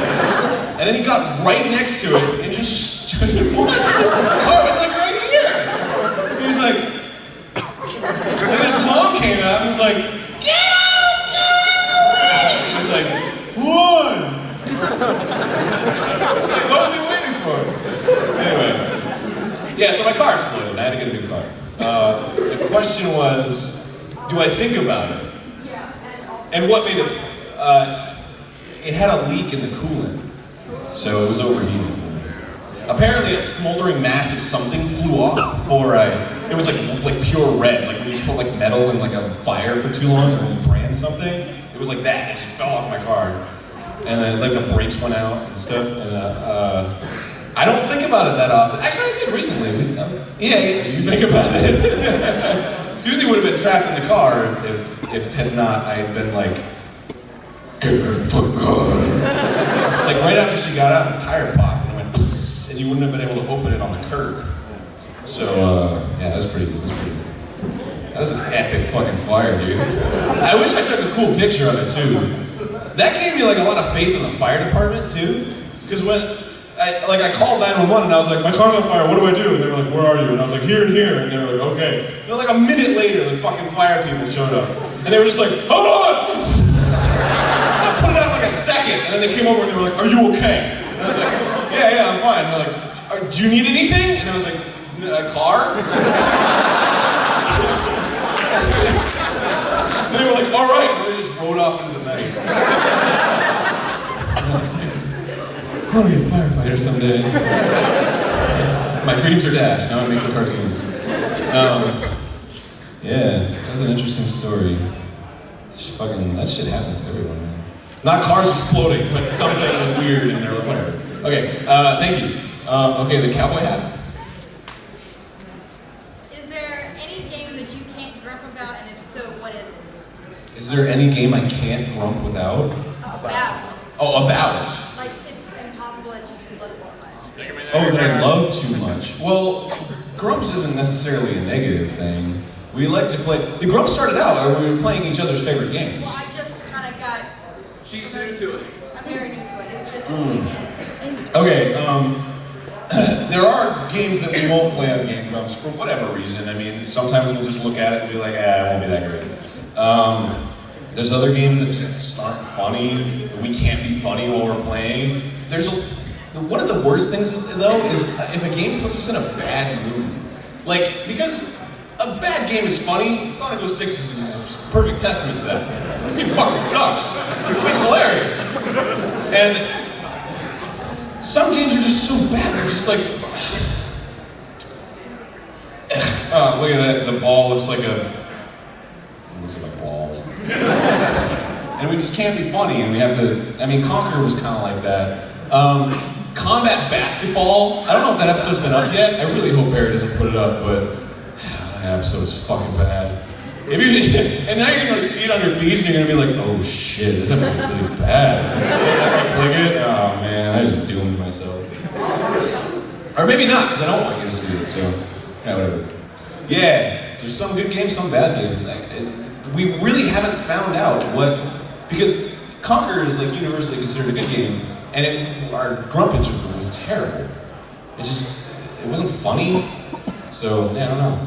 And then he got right next to it and just watched it. The car was like right here. Yeah, so my car exploded. I had to get a new car. The question was, do I think about it? And what made it? It had a leak in the coolant, so it was overheating. Apparently, a smoldering mass of something flew off before it was like pure red, like when you put like metal in like a fire for too long and then you brand something. It was like that. It just fell off my car, and then like the brakes went out and stuff. And I don't think about it that often. Actually, I did recently. Yeah, you think about it. Susie would have been trapped in the car if had not I had been like, get her fucking car. Like right after she got out, the tire popped and it went psss, and you wouldn't have been able to open it on the curb. So yeah, that was pretty cool. That was an epic fucking fire, dude. I wish I took a cool picture of it too. That gave me like a lot of faith in the fire department too, because when I called 911 and I was like, my car's on fire, what do I do? And they were like, where are you? And I was like, here and here. And they were like, okay. So like a minute later, the fucking fire people showed up. And they were just like, hold on! I put it out in like a second. And then they came over and they were like, are you okay? And I was like, yeah, I'm fine. And they're like, do you need anything? And I was like, a car? And they were like, all right. And they just rode off into the night. And I was like, I want to be a firefighter someday. My dreams are dashed. Now I make the cartoons. Yeah, that was an interesting story. That shit happens to everyone, man. Not cars exploding, but something weird in there or whatever. Okay, thank you. Okay, the cowboy hat. Is there any game that you can't grump about, and if so, what is it? Is there any game I can't grump without? About. Oh, about. Like, it's impossible that you just love it so much. Oh, that I love too much. Well, grumps isn't necessarily a negative thing. We like to play. The grumps started out, we were playing each other's favorite games. Well, I just kind of got. She's new to it. I'm very new to it. It was just this weekend. Okay, there are games that we won't play on Game Grumps for whatever reason. I mean, sometimes we'll just look at it and be like, it won't be that great. There's other games that just aren't funny. We can't be funny while we're playing. One of the worst things, though, is if a game puts us in a bad mood. Like, because a bad game is funny, Sonic 06 is a perfect testament to that. It fucking sucks. It's hilarious. And some games are just so bad, they're just like, oh, look at that, the ball looks like a ball. And we just can't be funny, and we have to, I mean, Conquer was kind of like that. Combat Basketball, I don't know if that episode's been up yet. I really hope Barry doesn't put it up, but that episode's fucking bad. And now you're gonna like see it on your feeds, and you're gonna be like, oh shit, this episode's really bad. I click it, oh man, I just doomed myself. Or maybe not, because I don't want you to see it, so, yeah, whatever. Yeah, there's some good games, some bad games. We really haven't found out because Conquer is like universally considered a good game, and our grumpage was terrible. It wasn't funny, so, yeah, I don't know.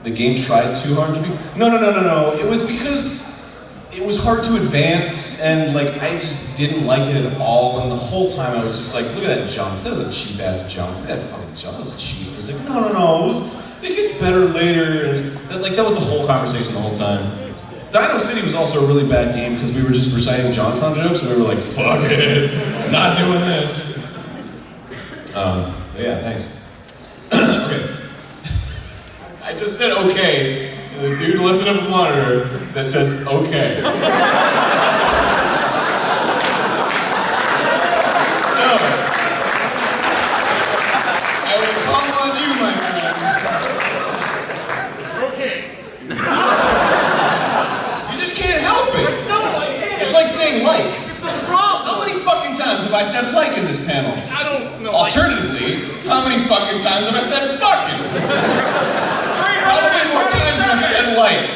The game tried too hard to be? No. It was because it was hard to advance, and like I just didn't like it at all. And the whole time I was just like, look at that jump. That was a cheap ass jump. Look at that fucking jump. That was cheap. It was like, no. It gets better later. And that was the whole conversation the whole time. Dino City was also a really bad game because we were just reciting JonTron jokes, and we were like, fuck it, not doing this. Yeah, thanks. Okay. I just said okay, and the dude lifted up a monitor that says okay. So, I will call on you, my friend. Okay. You just can't help it. No, I can't. It's like saying like. It's a problem. How many fucking times have I said like in this panel? I don't know. Alternatively, how many fucking times have I said fucking? Probably more times than I've said like.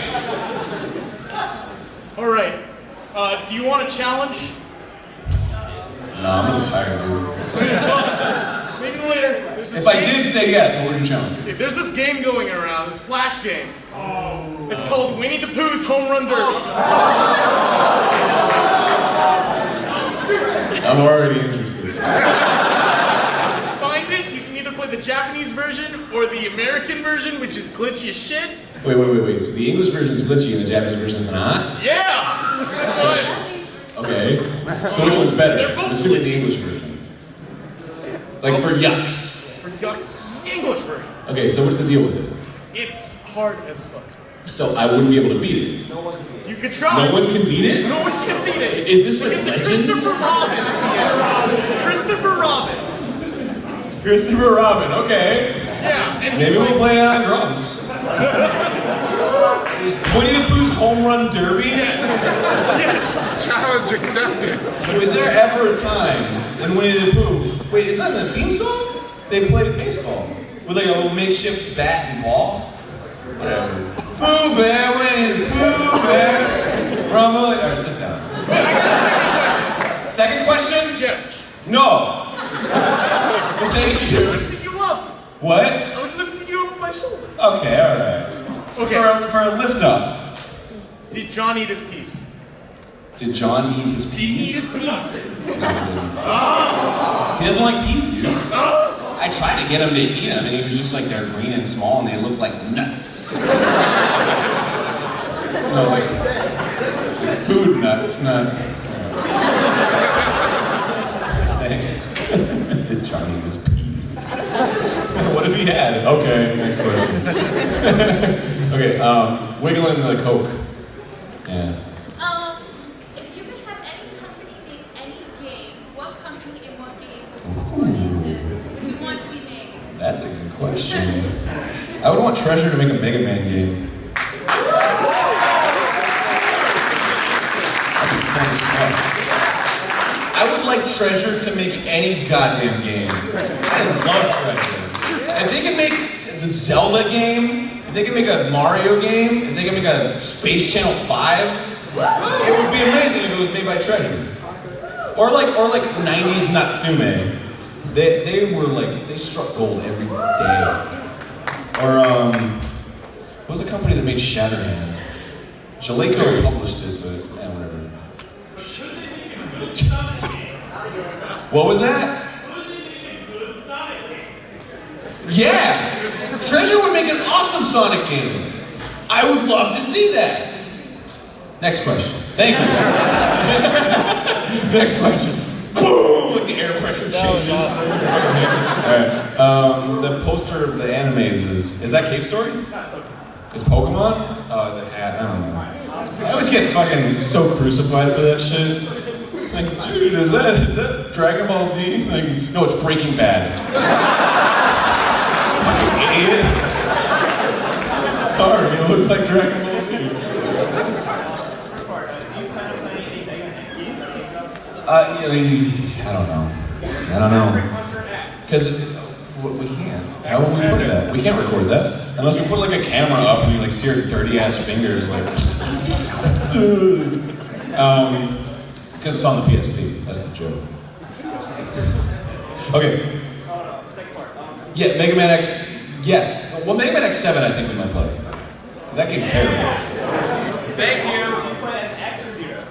All right. Do you want a challenge? No, I'm really tired, dude. Maybe later. If I did say yes, what would you challenge me? There's this game going around, this Flash game. Oh. It's called Winnie the Pooh's Home Run Derby. I'm already interested. Japanese version or the American version, which is glitchy as shit? Wait. So the English version is glitchy and the Japanese version is not? Yeah! But Okay. So which one's better? They're both I'm assuming the English version. Like for yucks. for Yuck's English version, Okay, so what's the deal with it? it's hard as fuck. So I wouldn't be able to beat it. You could try. No one can beat it? No one can beat it. Is this like It's a Legends? Christopher Robin. Christopher Robin. Christopher Robin, okay. Yeah, and Maybe we'll play it on drums. Winnie the Pooh's Home Run Derby? Yes. Challenge accepted. Was there ever a time when Winnie the Pooh... Wait, is that the theme song? They played baseball with like a little makeshift bat and ball? Whatever. Pooh Bear, Winnie the Pooh Bear. Rumble... Alright, sit down. But I got a second question. Second question? Yes. No. Well, thank I you. lifted you up. What? I was lifting you up on my shoulder. Okay, alright. Okay. For a lift up. Did John eat his piece? Did John eat his Did he eat peas? his piece? He doesn't like peas, dude. I tried to get him to eat them, and he was just like, they're green and small, and they look like nuts. No, like food nuts, not. Thanks. Did John eat his peas? What if he had? Okay, next question. Okay, wiggling the Coke. Yeah. If you could have any company make any game, what company and what game would you want to be made? That's a good question. I would want Treasure to make a Mega Man game. That'd be fun as fuck. I would like Treasure to make any goddamn game. I love Treasure. If they can make a Zelda game, if they can make a Mario game, if they can make a Space Channel 5, it would be amazing if it was made by Treasure. Or like 90s Natsume. They were like, they struck gold every day. Or what was the company that made Shatterhand? Jaleco published it, but whatever. What was that? Yeah! Treasure would make an awesome Sonic game. I would love to see that. Next question. Thank you. Next question. Boom! Like the air pressure changes. Alright. The poster of the animes is that Cave Story? It's Pokemon? Oh, the hat. I don't know. I always get fucking so crucified for that shit. It's like, dude, is that Dragon Ball Z? Like, no, it's Breaking Bad. Fucking idiot. Sorry, it looked like Dragon Ball Z. I don't know. Because we can't. How would we put that? We can't record that. Unless we put like a camera up and you like see your dirty ass fingers like. Because it's on the PSP. That's the joke. Okay. Yeah, Mega Man X. Yes. Well, Mega Man X7 I think we might play. That game's terrible. Thank you. X or 0?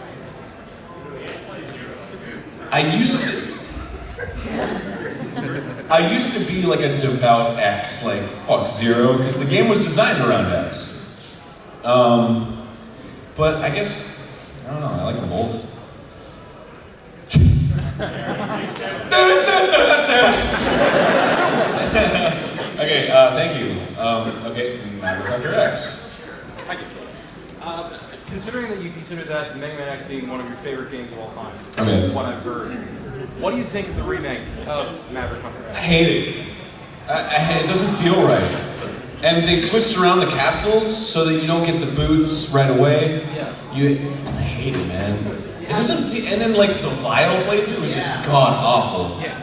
I used to be like a devout X, like fuck 0, because the game was designed around X. But I guess, I don't know, I like them both. Okay, thank you. Okay, MAGfest X. Considering that you consider that Mega Man X being one of your favorite games of all time, Okay. what I've heard, what do you think of the remake of Maverick Hunter X? I hate it. It doesn't feel right. And they switched around the capsules so that you don't get the boots right away. Yeah. I hate it, man. It doesn't feel, and then like the vial playthrough was just god awful. Yeah.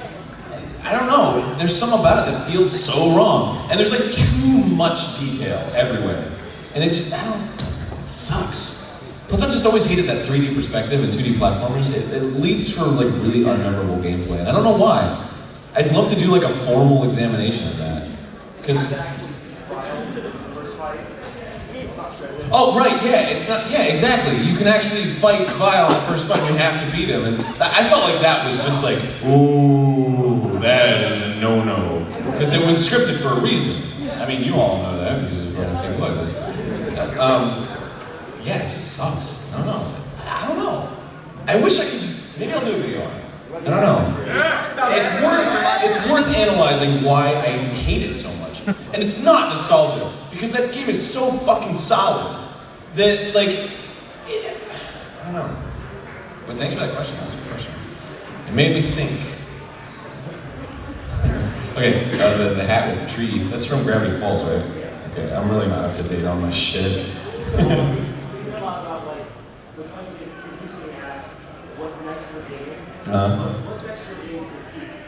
I don't know. There's something about it that feels so wrong. And there's like too much detail everywhere. And it just, it sucks. Plus I've just always hated that 3D perspective and 2D platformers. It leads for like really unmemorable gameplay. And I don't know why. I'd love to do like a formal examination of that. Because... Oh, right, yeah, it's not, yeah, exactly. You can actually fight Vile in the first fight, you have to beat him. And I felt like that was just like, ooh, that is a no-no. Because it was scripted for a reason. I mean, you all know that because of St. Louis. Yeah, it just sucks. I don't know. I wish I could. Maybe I'll do a video on it. I don't know. It's worth analyzing why I hate it so much. And it's not nostalgia, because that game is so fucking solid that, like, I don't know. But thanks for that question. That's a good question. It made me think. Okay, the hat with the tree. That's from Gravity Falls, right? Okay, I'm really not up to date on my shit.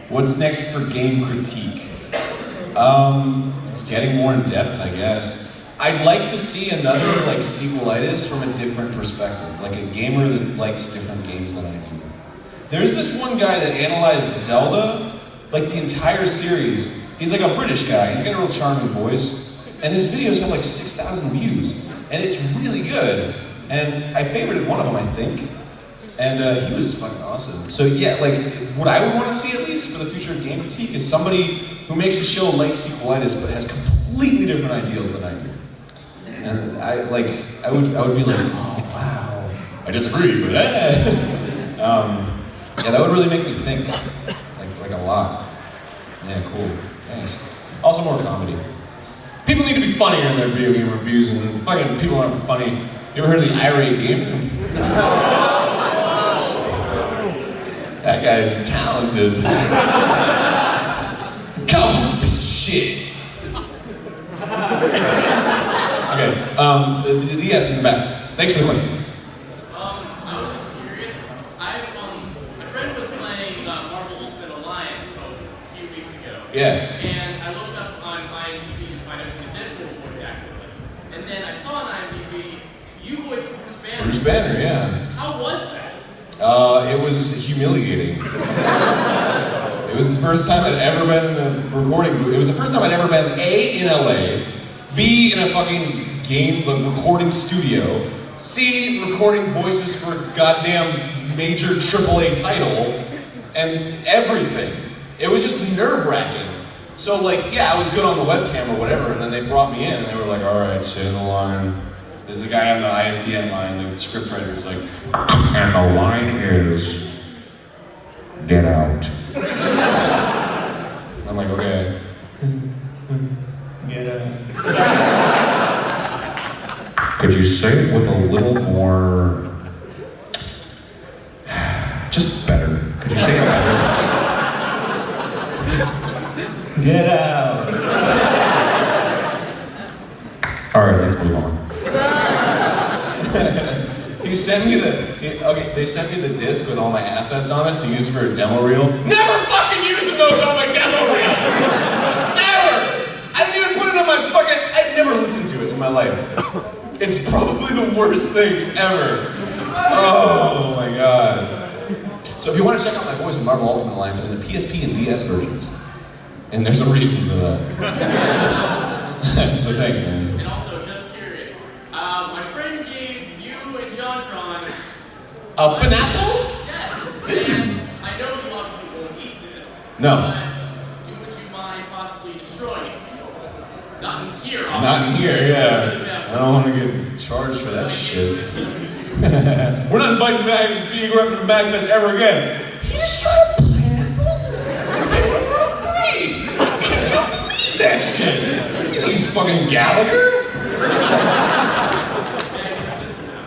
What's next for game critique? It's getting more in depth, I guess. I'd like to see another like sequelitis from a different perspective, like a gamer that likes different games than I do. There's this one guy that analyzed Zelda, like the entire series. He's like a British guy. He's got a real charming voice, and his videos have like 6,000 views, and it's really good. And I favorited one of them, I think. And he was fucking awesome. So yeah, like, what I would want to see at least for the future of game critique is somebody who makes a show like Sequelitis but has completely different ideals than I do. And I would be like, oh wow, I disagree, but yeah, that would really make me think, like a lot. Yeah, cool, thanks. Also more comedy. People need to be funnier in their video game reviews, and fucking people aren't funny. You ever heard of the irate gamer? That guy's talented. It's a complete piece of shit. Okay, the DS in the back. Thanks for the question. I was just curious. My friend was playing Marvel Ultimate Alliance a few weeks ago. Yeah. And I looked up on IMDb to find out who the Deadpool voice actor was. And then I saw on IMDb you voiced Bruce Banner. Bruce Banner, yeah. How was that? It was humiliating. It was the first time I'd ever been in a recording booth. It was the first time I'd ever been A, in LA, B, in a fucking game, recording studio, C, recording voices for a goddamn major AAA title, and everything. It was just nerve-wracking. So like, yeah, I was good on the webcam or whatever, and then they brought me in and they were like, all right, say the line. There's a guy on the ISDN line, the scriptwriter is like, and the line is, get out. I'm like, okay. Get out. Could you say it with a little more, just better? Could you say it better? Get out. All right, let's move on. They sent me the disc with all my assets on it to use for a demo reel. Never fucking using those on my demo reel! Never! I didn't even put it on my fucking, I'd never listened to it in my life. It's probably the worst thing ever. Oh my god. So if you want to check out my voice in Marvel Ultimate Alliance, I'm in the PSP and DS versions. And there's a reason for that. So thanks, man. And also, just curious, my friend gave you and Jontron a pineapple? Yes, and I know you obviously won't eat this. No. But would you mind possibly destroying it? Not in here, obviously. Not in here, yeah. I don't want to get charged for that shit. We're not inviting Egoraptor to MAGfest ever again. He destroyed a pineapple? People in room 3! I can't believe that shit! You think he's fucking Gallagher?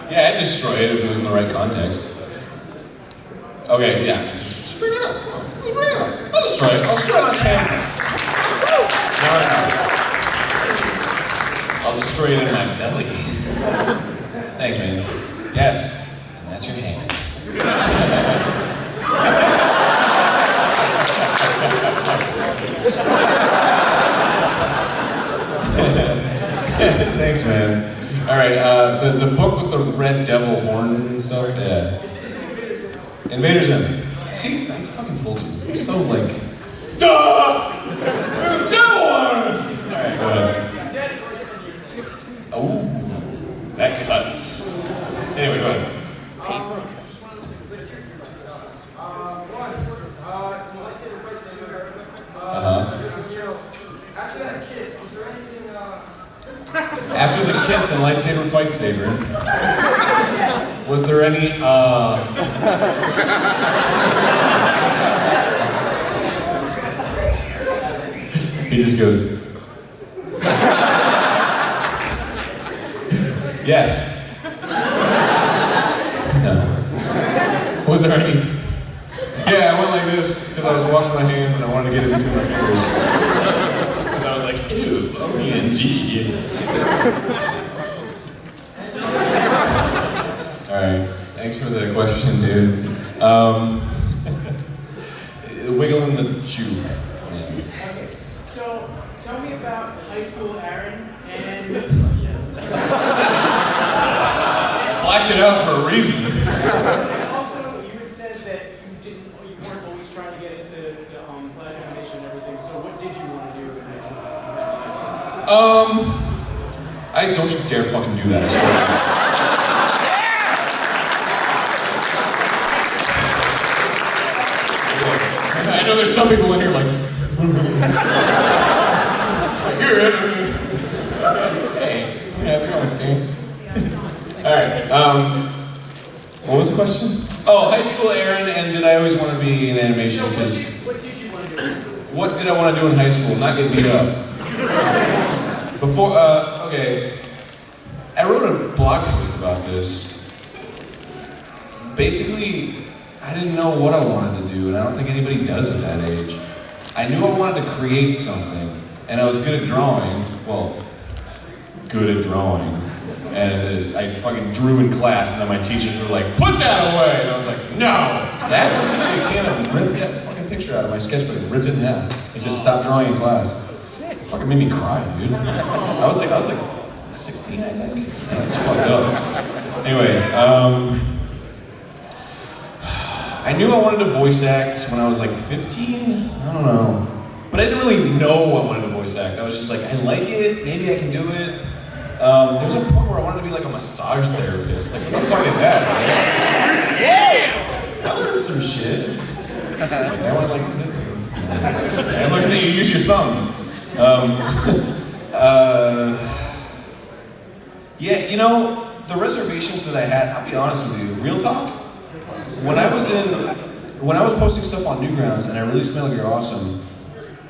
Yeah, I'd destroy it if it was in the right context. Okay, yeah. Just bring it up. Bring it up. I'll destroy it. I'll destroy it on camera. I'll destroy it in my belly. Thanks, man. Yes, and that's your hand. Thanks, man. All right, the book with the red devil horn and stuff. Yeah. Invaders Zim. See, I fucking told you. I'm so like, duh! There's a devil on it! All right, go ahead. Oh, that cuts. Anyway, go ahead. kiss and lightsaber fight saber. Was there any, He just goes, yes. No. Was there any? Yeah, I went like this because I was washing my hands and I wanted to get it between my fingers. Because I was like, ew, O-E-N-G. Alright, thanks for the question, dude. Wiggling the shoe. Okay, so tell me about high school Aaron and... Blacked it out for a reason. And also, you had said that you weren't always trying to get into flash animation and everything, so what did you want to do in high school? Don't you dare fucking do that, I swear to God. I know there's some people in here like, hey, how's it going, James? Alright, what was the question? Oh, high school Aaron, and did I always want to be in animation? Because What did you want to do? what did I want to do in high school? Not get beat up. Before, okay, I wrote a blog post about this. Basically, I didn't know what I wanted to do, and I don't think anybody does at that age. I knew I wanted to create something, and I was good at drawing. Well, good at drawing. And I fucking drew in class, and then my teachers were like, put that away! And I was like, no! That one teacher came and ripped that fucking picture out of my sketchbook and ripped it in half. He said, stop drawing in class. It fucking made me cry, dude. I was like 16, I think. It's fucked up. Anyway, I knew I wanted to voice act when I was like 15. I don't know. But I didn't really know I wanted to voice act. I was just like, I like it, maybe I can do it. There was a point where I wanted to be like a massage therapist. Like, what the fuck is that, man? Yeah! I learned some shit. Like, I want to like, I learned that you use your thumb. Yeah, you know, the reservations that I had, I'll be honest with you, real talk, when I was posting stuff on Newgrounds and I released Metal Gear Awesome,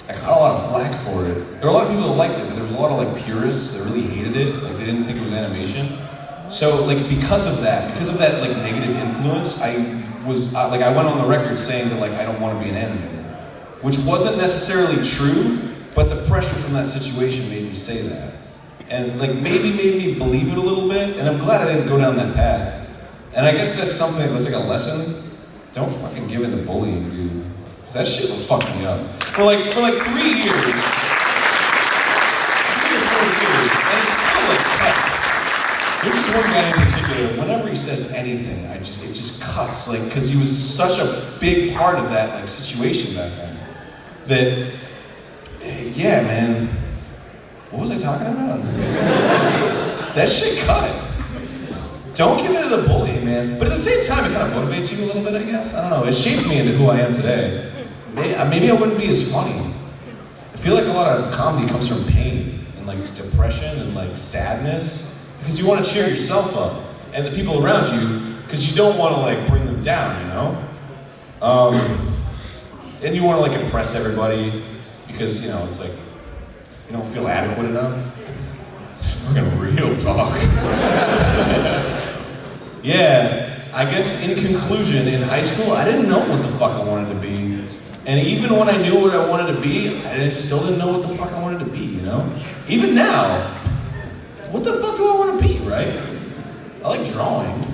I got a lot of flack for it. There were a lot of people that liked it, but there was a lot of like purists that really hated it. Like they didn't think it was animation. So like because of that like negative influence, I went on the record saying that like I don't want to be an animator, which wasn't necessarily true, but the pressure from that situation made me say that, and like maybe made me believe it a little bit. And I'm glad I didn't go down that path. And I guess that's something that's like a lesson. Don't fucking give in to bullying, dude. Cause that shit will fuck me up. For like 3 years, 3 or 4 years, and it's still like cuts. There's this one guy in particular, whenever he says anything, it just cuts, like, cause he was such a big part of that like situation back then. That, yeah, man, what was I talking about? That shit cut. Don't give into the bullying, man. But at the same time, it kind of motivates you a little bit, I guess. I don't know. It shaped me into who I am today. Maybe I wouldn't be as funny. I feel like a lot of comedy comes from pain and like depression and like sadness because you want to cheer yourself up and the people around you because you don't want to like bring them down, you know? And you want to like impress everybody because, you know, it's like you don't feel adequate enough. Fucking real talk. Yeah, I guess in conclusion, in high school, I didn't know what the fuck I wanted to be. And even when I knew what I wanted to be, I still didn't know what the fuck I wanted to be, you know? Even now, what the fuck do I want to be, right? I like drawing.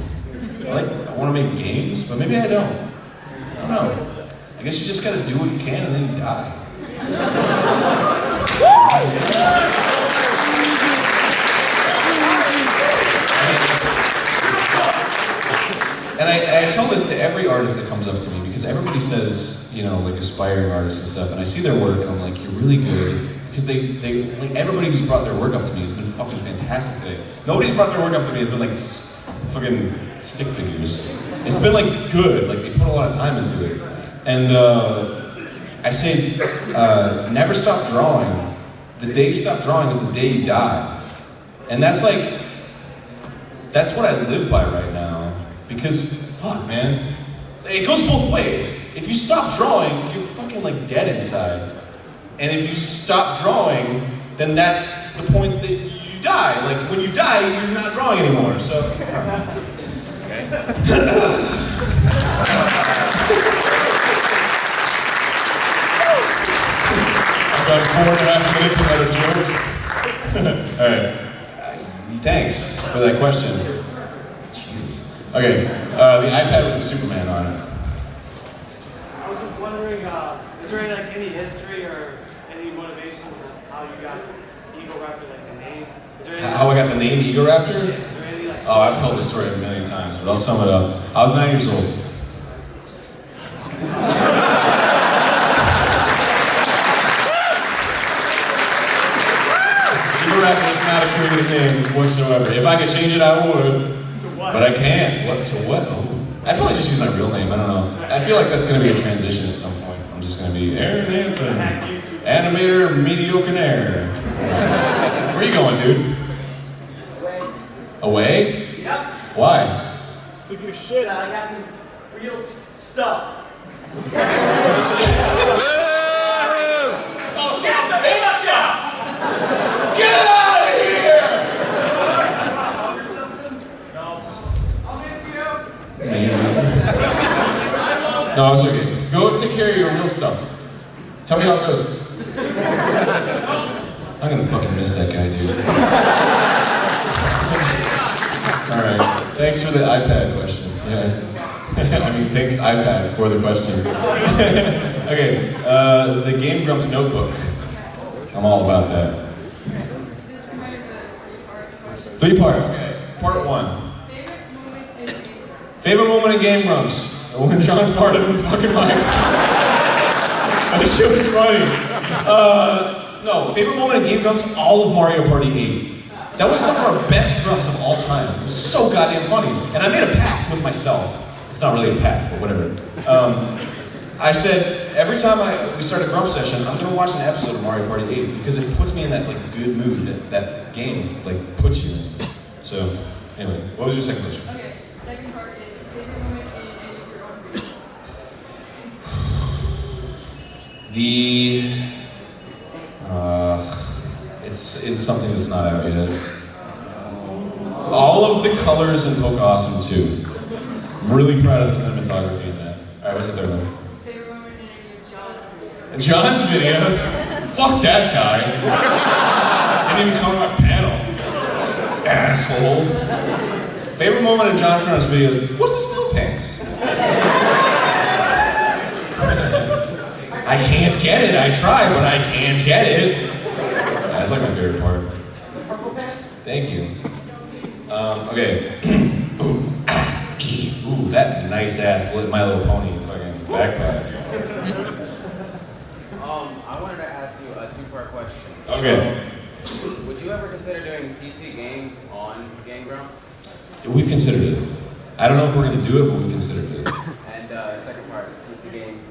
I want to make games, but maybe I don't. I don't know. I guess you just gotta do what you can and then you die. And I tell this to every artist that comes up to me because everybody says, you know, like aspiring artists and stuff, and I see their work and I'm like, you're really good. Because they like everybody who's brought their work up to me has been fucking fantastic today. Nobody's brought their work up to me has been like fucking stick figures. It's been like good, like they put a lot of time into it. And I say, never stop drawing. The day you stop drawing is the day you die. And that's like, that's what I live by right now. Because, fuck, man. It goes both ways. If you stop drawing, you're fucking like dead inside. And if you stop drawing, then that's the point that you die. Like, when you die, you're not drawing anymore, so. Okay. I've got 4.5 minutes without a joke. All right. Thanks for that question. Jesus. Okay, the iPad with the Superman on it. I was just wondering, is there like any history or any motivation of how you got Egoraptor, like the name? Is there any, How I got the name Egoraptor? is there any, like, Oh, I've told this story a million times, but I'll sum it up. I was 9 years old. Egoraptor is not a creative name whatsoever. If I could change it, I would. But I can't. What to what? Oh. I'd probably just use my real name. I don't know. I feel like that's going to be a transition at some point. I'm just going to be Aaron Hansen, animator, mediocre air. Where are you going, dude? Away? Yep. Why? Super your shit out. I got some real stuff. Oh shit, the big stuff! Get out of here! I'll miss you. No, it's okay. Go take care of your real stuff. Tell me how it goes. I'm gonna fucking miss that guy, dude. Alright, thanks for the iPad question. Yeah. I mean, thanks iPad for the question. Okay, the Game Grumps notebook. I'm all about that. Three-part, okay. Part 1. Favorite moment in Game Grumps? When John farted in the fucking mic. That shit was funny. No, favorite moment in Game Grumps? All of Mario Party 8. That was some of our best grumps of all time. It was so goddamn funny. And I made a pact with myself. It's not really a pact, but whatever. I said, every time we start a grump session, I'm gonna watch an episode of Mario Party 8 because it puts me in that like good mood that game like puts you in. So, anyway, what was your second question? Okay, second part is favorite moment in any of your own readings. It's something that's not out yet. All of the colors in Poke Awesome 2. I'm really proud of the cinematography in that. Alright, what's the third one? Favorite moment in any of John's videos. John's videos? Fuck that guy. Didn't even come to my panel. Asshole. Favorite moment in John Tron's videos? What's his spell pants? I can't get it. I try, but I can't get it. That's like my favorite part. Thank you. Okay. Ooh, that nice ass My Little Pony fucking backpack. I wanted to ask you a two-part question. Okay. Would you ever consider doing PC games on Game Grumps? We've considered it. I don't know if we're gonna do it, but we've considered it. And second part, PC games.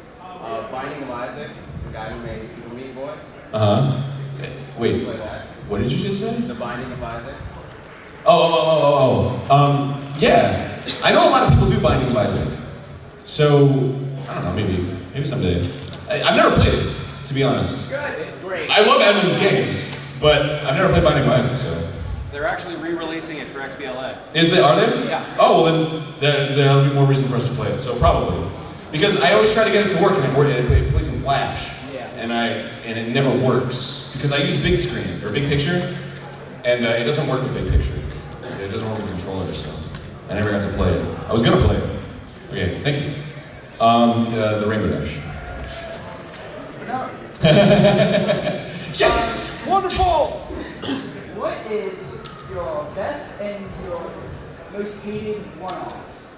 Binding of Isaac, the guy who made Super Meat Boy. Wait, what did you just say? The Binding of Isaac. Yeah. I know a lot of people do Binding of Isaac. So, I don't know, maybe someday. I've never played it, to be honest. It's good, it's great. I love Edmund's games, but I've never played Binding of Isaac, so. They're actually re-releasing it for XBLA. Are they? Yeah. Oh, well then there'll be more reason for us to play it, so probably. Because I always try to get it to work and it plays in Flash. Yeah. And it never works. Because I use big screen, or big picture, and it doesn't work with big picture. It doesn't work with controller, so I never got to play it. I was gonna play it. Okay, thank you. The Rainbow Dash. Yes! Wonderful! What is your best and your most hated one-offs?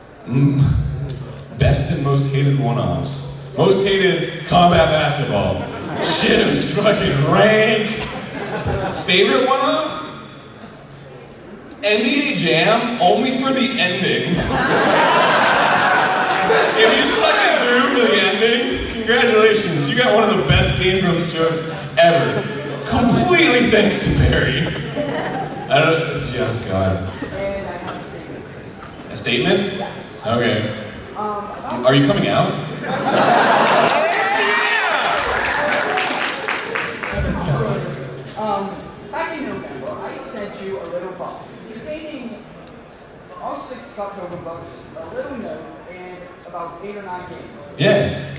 Best and most hated one-offs. Most hated combat basketball. Shit, it was fucking rank. Favorite one-off? NBA Jam, only for the ending. If you stuck it through to the ending, congratulations, you got one of the best Game Grumps jokes ever. Completely thanks to Barry. I don't. Oh God. And I have a statement. A statement? Yes. Okay. Are you coming out? Back in November, I sent you a little box containing all 6 Stockholm books, a little note, and about 8 or 9 games. Yeah.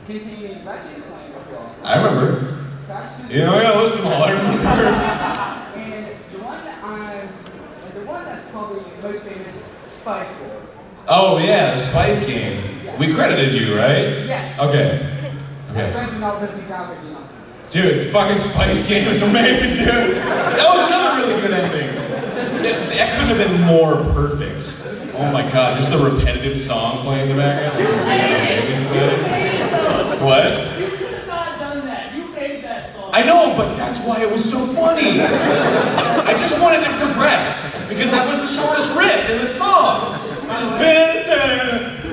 Containing Ratchet and Clank, of course. I remember. You know, I gotta listen to them all. I remember. And the one that's probably most famous, Spice War. Oh yeah, the Spice game. Yeah. We credited you, right? Yes. Okay. My Okay. friends are not living down for you. Dude, fucking Spice game was amazing, dude. That was another really good ending. That couldn't have been more perfect. Oh my god, just the repetitive song playing in the background. What? You could have not done that. You made that song. I know, but that's why it was so funny. I just wanted to progress because that was the shortest riff in the song. Just I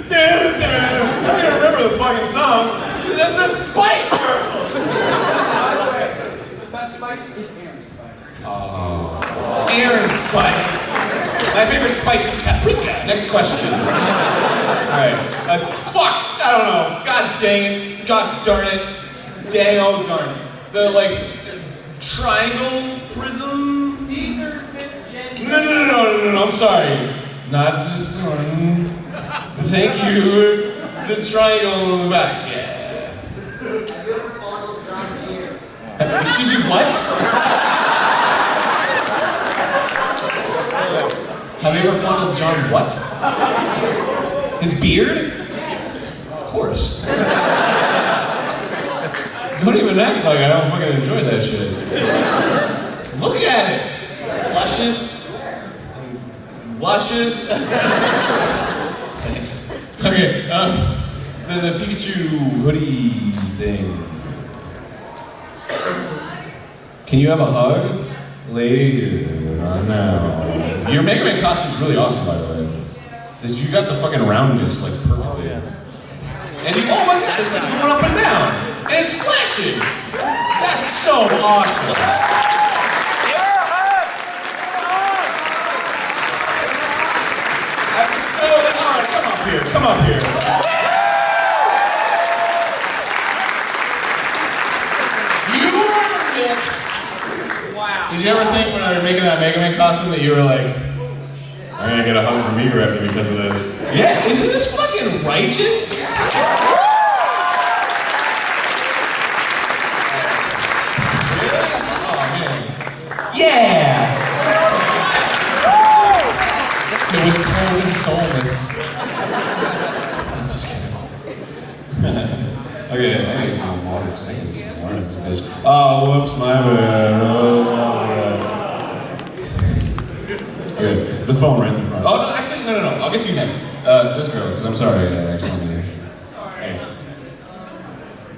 don't even remember the fucking song. This is Spice Girls. The best spice is Aaron Spice. Oh, Aaron Spice. My favorite spice is paprika. Next question. Alright. Fuck! I don't know. God dang it. Gosh darn it. Dang, oh darn it. The, like, triangle prism? These are 5th gen. No, I'm sorry. Not this one. Thank you. The triangle in the back. Yeah. Excuse me, what? Have you ever fondled John what? His beard? Of course. Don't even act like I don't fucking enjoy that shit. Look at it! Luscious. Luscious. Thanks. Okay, the Pikachu hoodie thing. Can you have a hug? Later. No. Your Mega Man costume's really awesome, by the way. You got the fucking roundness, like, perfectly. And you, oh my god, it's like going up and down. And it's flashing. That's so awesome. I'm so, alright, come up here, come up here. Did you ever think when I was making that Mega Man costume that you were like, I'm gonna get a hug from Egoraptor because of this? Yeah, isn't this fucking righteous? Oh man. Yeah! It was cold and soulless. I'm just kidding. Okay, I need some water. I need some water in this bitch. Oh, whoops, my bad. Okay, the phone right in the front. Oh, no, actually, no. I'll get to you next. This girl, because I'm sorry I accidentally. Hey.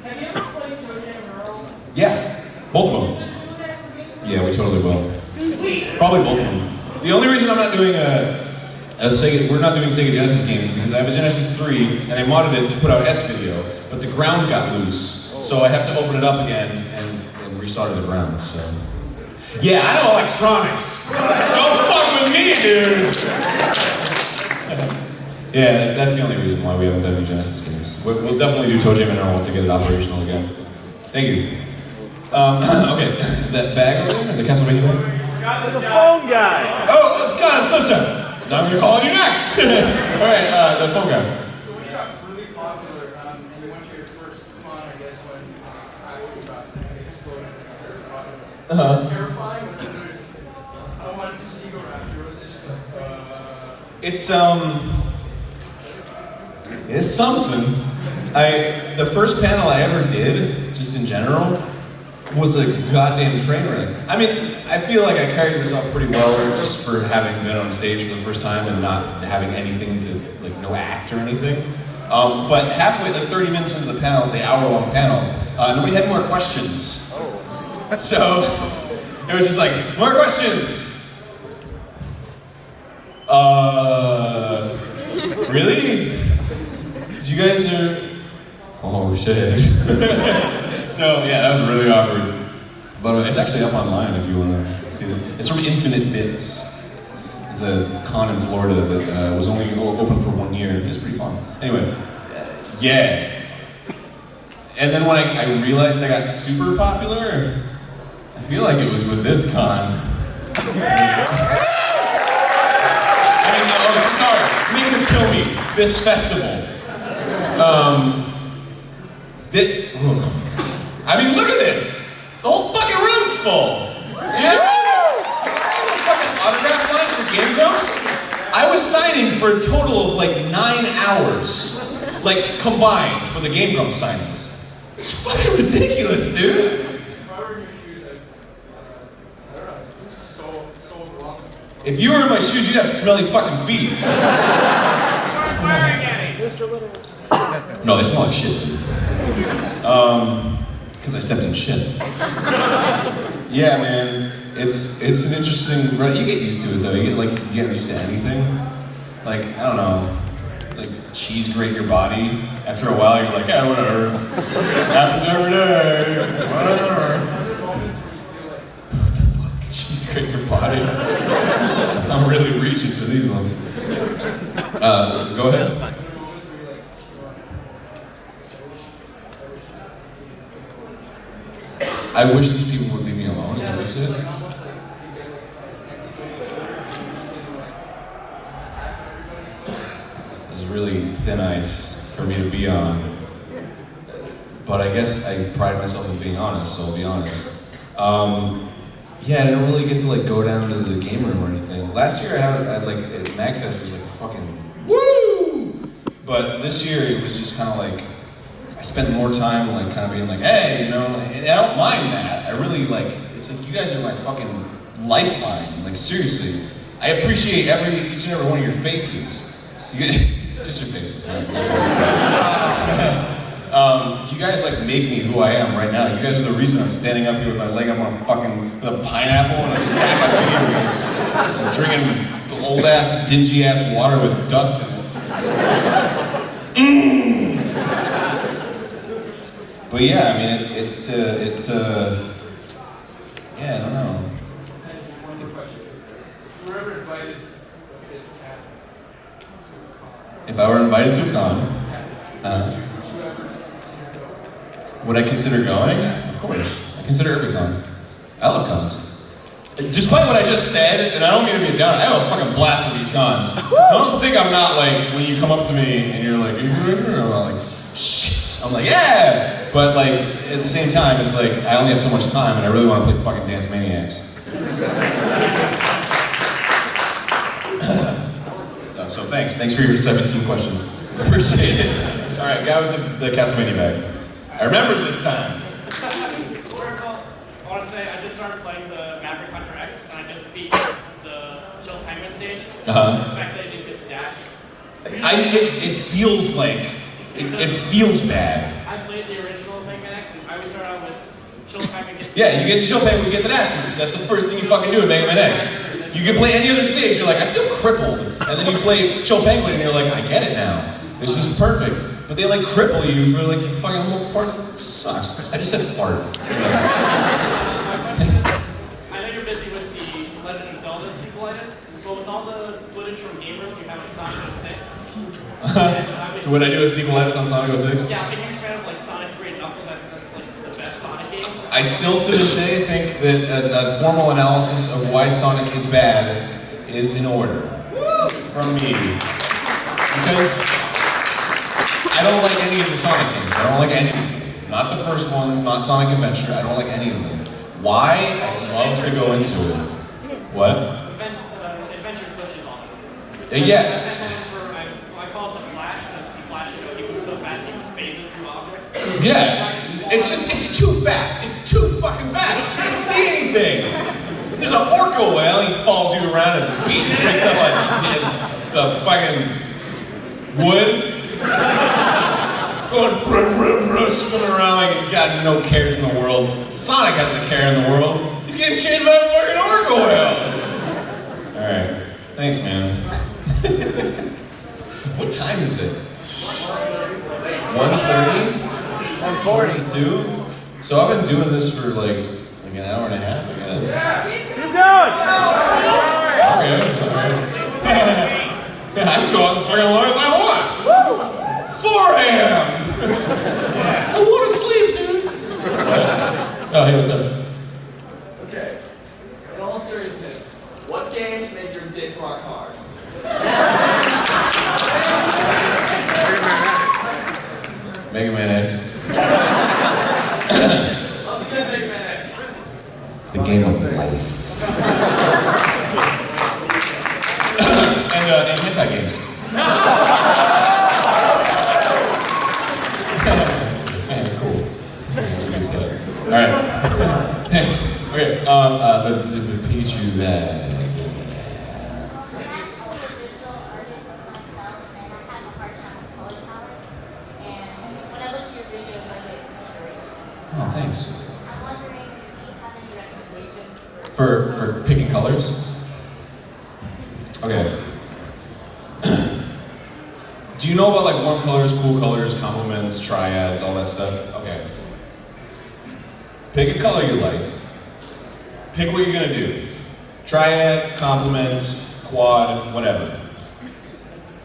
Have you ever played Sojourn Earl? Yeah, both of them. Yeah, we totally will. Probably both of them. The only reason I'm not doing we're not doing Sega Genesis games because I have a Genesis 3 and I modded it to put out S-Video, but the ground got loose. So I have to open it up again and restart the ground, so. Yeah, I know electronics. Don't fuck with me, dude. Yeah, that's the only reason why we haven't done new Genesis games. We'll definitely do Toe Jam and Earl to get it operational again. Thank you. Okay, that bag over there, the Castlevania bag? The phone guy. Oh, God, I'm so sorry. Now I'm gonna call on you next. All right, the phone guy. So when you got really popular, and you went to your first con, I guess, when I exploded, terrifying, when it was, I wanted to see Egoraptor, was it just like, It's something. The first panel I ever did, just in general, was a goddamn train wreck. I mean, I feel like I carried myself pretty well just for having been on stage for the first time and not having anything to, like, no act or anything. But halfway, like 30 minutes into the panel, the hour-long panel, nobody had more questions. So, it was just like, more questions! Really? 'Cause you guys are... Oh, shit. So, yeah, that was really awkward. But it's actually up online if you want to see it. It's from Infinite Bits. It's a con in Florida that was only open for 1 year. It's pretty fun. Anyway, yeah. And then when I realized I got super popular, I feel like it was with this con. Sorry, we could kill me. This festival. I mean, look at this. The whole fucking room's full. Did you see the fucking autograph line for Game Grumps? I was signing for a total of like 9 hours, like combined for the Game Grumps signings. It's fucking ridiculous, dude. If you were in my shoes, you'd have smelly fucking feet. No, they smell like shit, dude. Because I stepped in shit. Yeah, man, it's an interesting. Right, you get used to it though. You get used to anything. Like I don't know, like cheese grate your body. After a while, you're like, yeah, whatever. Happens every day. Whatever. Cheese grate your body. I'm really reaching for these ones. Go ahead. I wish these people would leave me alone. Is that what you said? This is really thin ice for me to be on. But I guess I pride myself in being honest, so I'll be honest. Yeah, I didn't really get to like go down to the game room or anything. Last year I had like at MAGfest was like fucking woo! But this year it was just kind of like I spent more time like kind of being like, hey, you know, and I don't mind that. I really like it's like you guys are my fucking lifeline. Like seriously, I appreciate each and every one of your faces. Just your faces. You guys like make me who I am right now. You guys are the reason I'm standing up here with my leg up on a pineapple and a stack of video games. I'm drinking the old ass, dingy ass water with dust in it. But yeah, I mean, yeah, I don't know. If I were invited to a con, would I consider going? Of course. I consider every con. I love cons. Despite what I just said, and I don't mean to be a downer, I have a fucking blast at these cons. So don't think I'm not like, when you come up to me and you're like, I'm like, shit. I'm like, yeah! But like, at the same time, it's like, I only have so much time and I really want to play fucking Dance Maniacs. So thanks for your 17 questions. I appreciate it. All right, guy with the Castlevania bag. I remembered this time. First of all, I want to say I just started playing the Maverick Hunter X, and I just beat the Chill Penguin stage. The fact that I didn't get the dash. It feels like, it feels bad. I played the original Mega Man X, and I always start out with Chill Penguin. Yeah, you get Chill Penguin, you get the dash boost. That's the first thing you fucking do in Mega Man X. You can play any other stage, you're like, I feel crippled. And then you play Chill Penguin, and you're like, I get it now. This is perfect. But they like cripple you for like the fucking little fart. It sucks. I just said fart. I know you're busy with the Legend of Zelda sequelitis, but with all the footage from game rooms, you have like Sonic 06. So would I do a sequelitis on Sonic 06? Yeah, I'm a huge fan of like Sonic 3 and Knuckles. I think that's like the best Sonic game. I still to this day think that a formal analysis of why Sonic is bad is in order. From me. Because I don't like any of the Sonic games. I don't like any of them. Not the first ones, not Sonic Adventure. I don't like any of them. Why? I'd love to go into it. What? Adventure Switch is awesome. Yeah. I call it the Flash, because the Flash, he moves so fast, he phases through objects. Yeah. It's too fast. It's too fucking fast. You can't see anything. There's an orca whale, he follows you around and breaks up like the fucking wood. Going spinning around like he's got no cares in the world. Sonic has a care in the world. He's getting chased by a fucking orca whale. Alright. Thanks, man. What time is it? 1:30? 1:42? So I've been doing this for like Maybe an hour and a half, I guess. Keep going! Okay, alright. I can go on as fucking long as I want. 4 a.m. I want to sleep, dude. Oh, hey, what's up? Okay. In all seriousness, what games make your dick rock hard? Mega Man X. Love the 10 Mega Man X. The game of life. and hentai games. Man, cool. That's good stuff. Alright. Thanks. Okay, the Pikachu bag. Oh, thanks. For picking colors? Okay. Do you know about like warm colors, cool colors, complements, triads, all that stuff? Okay. Pick a color you like. Pick what you're gonna do. Triad, complement, quad, whatever.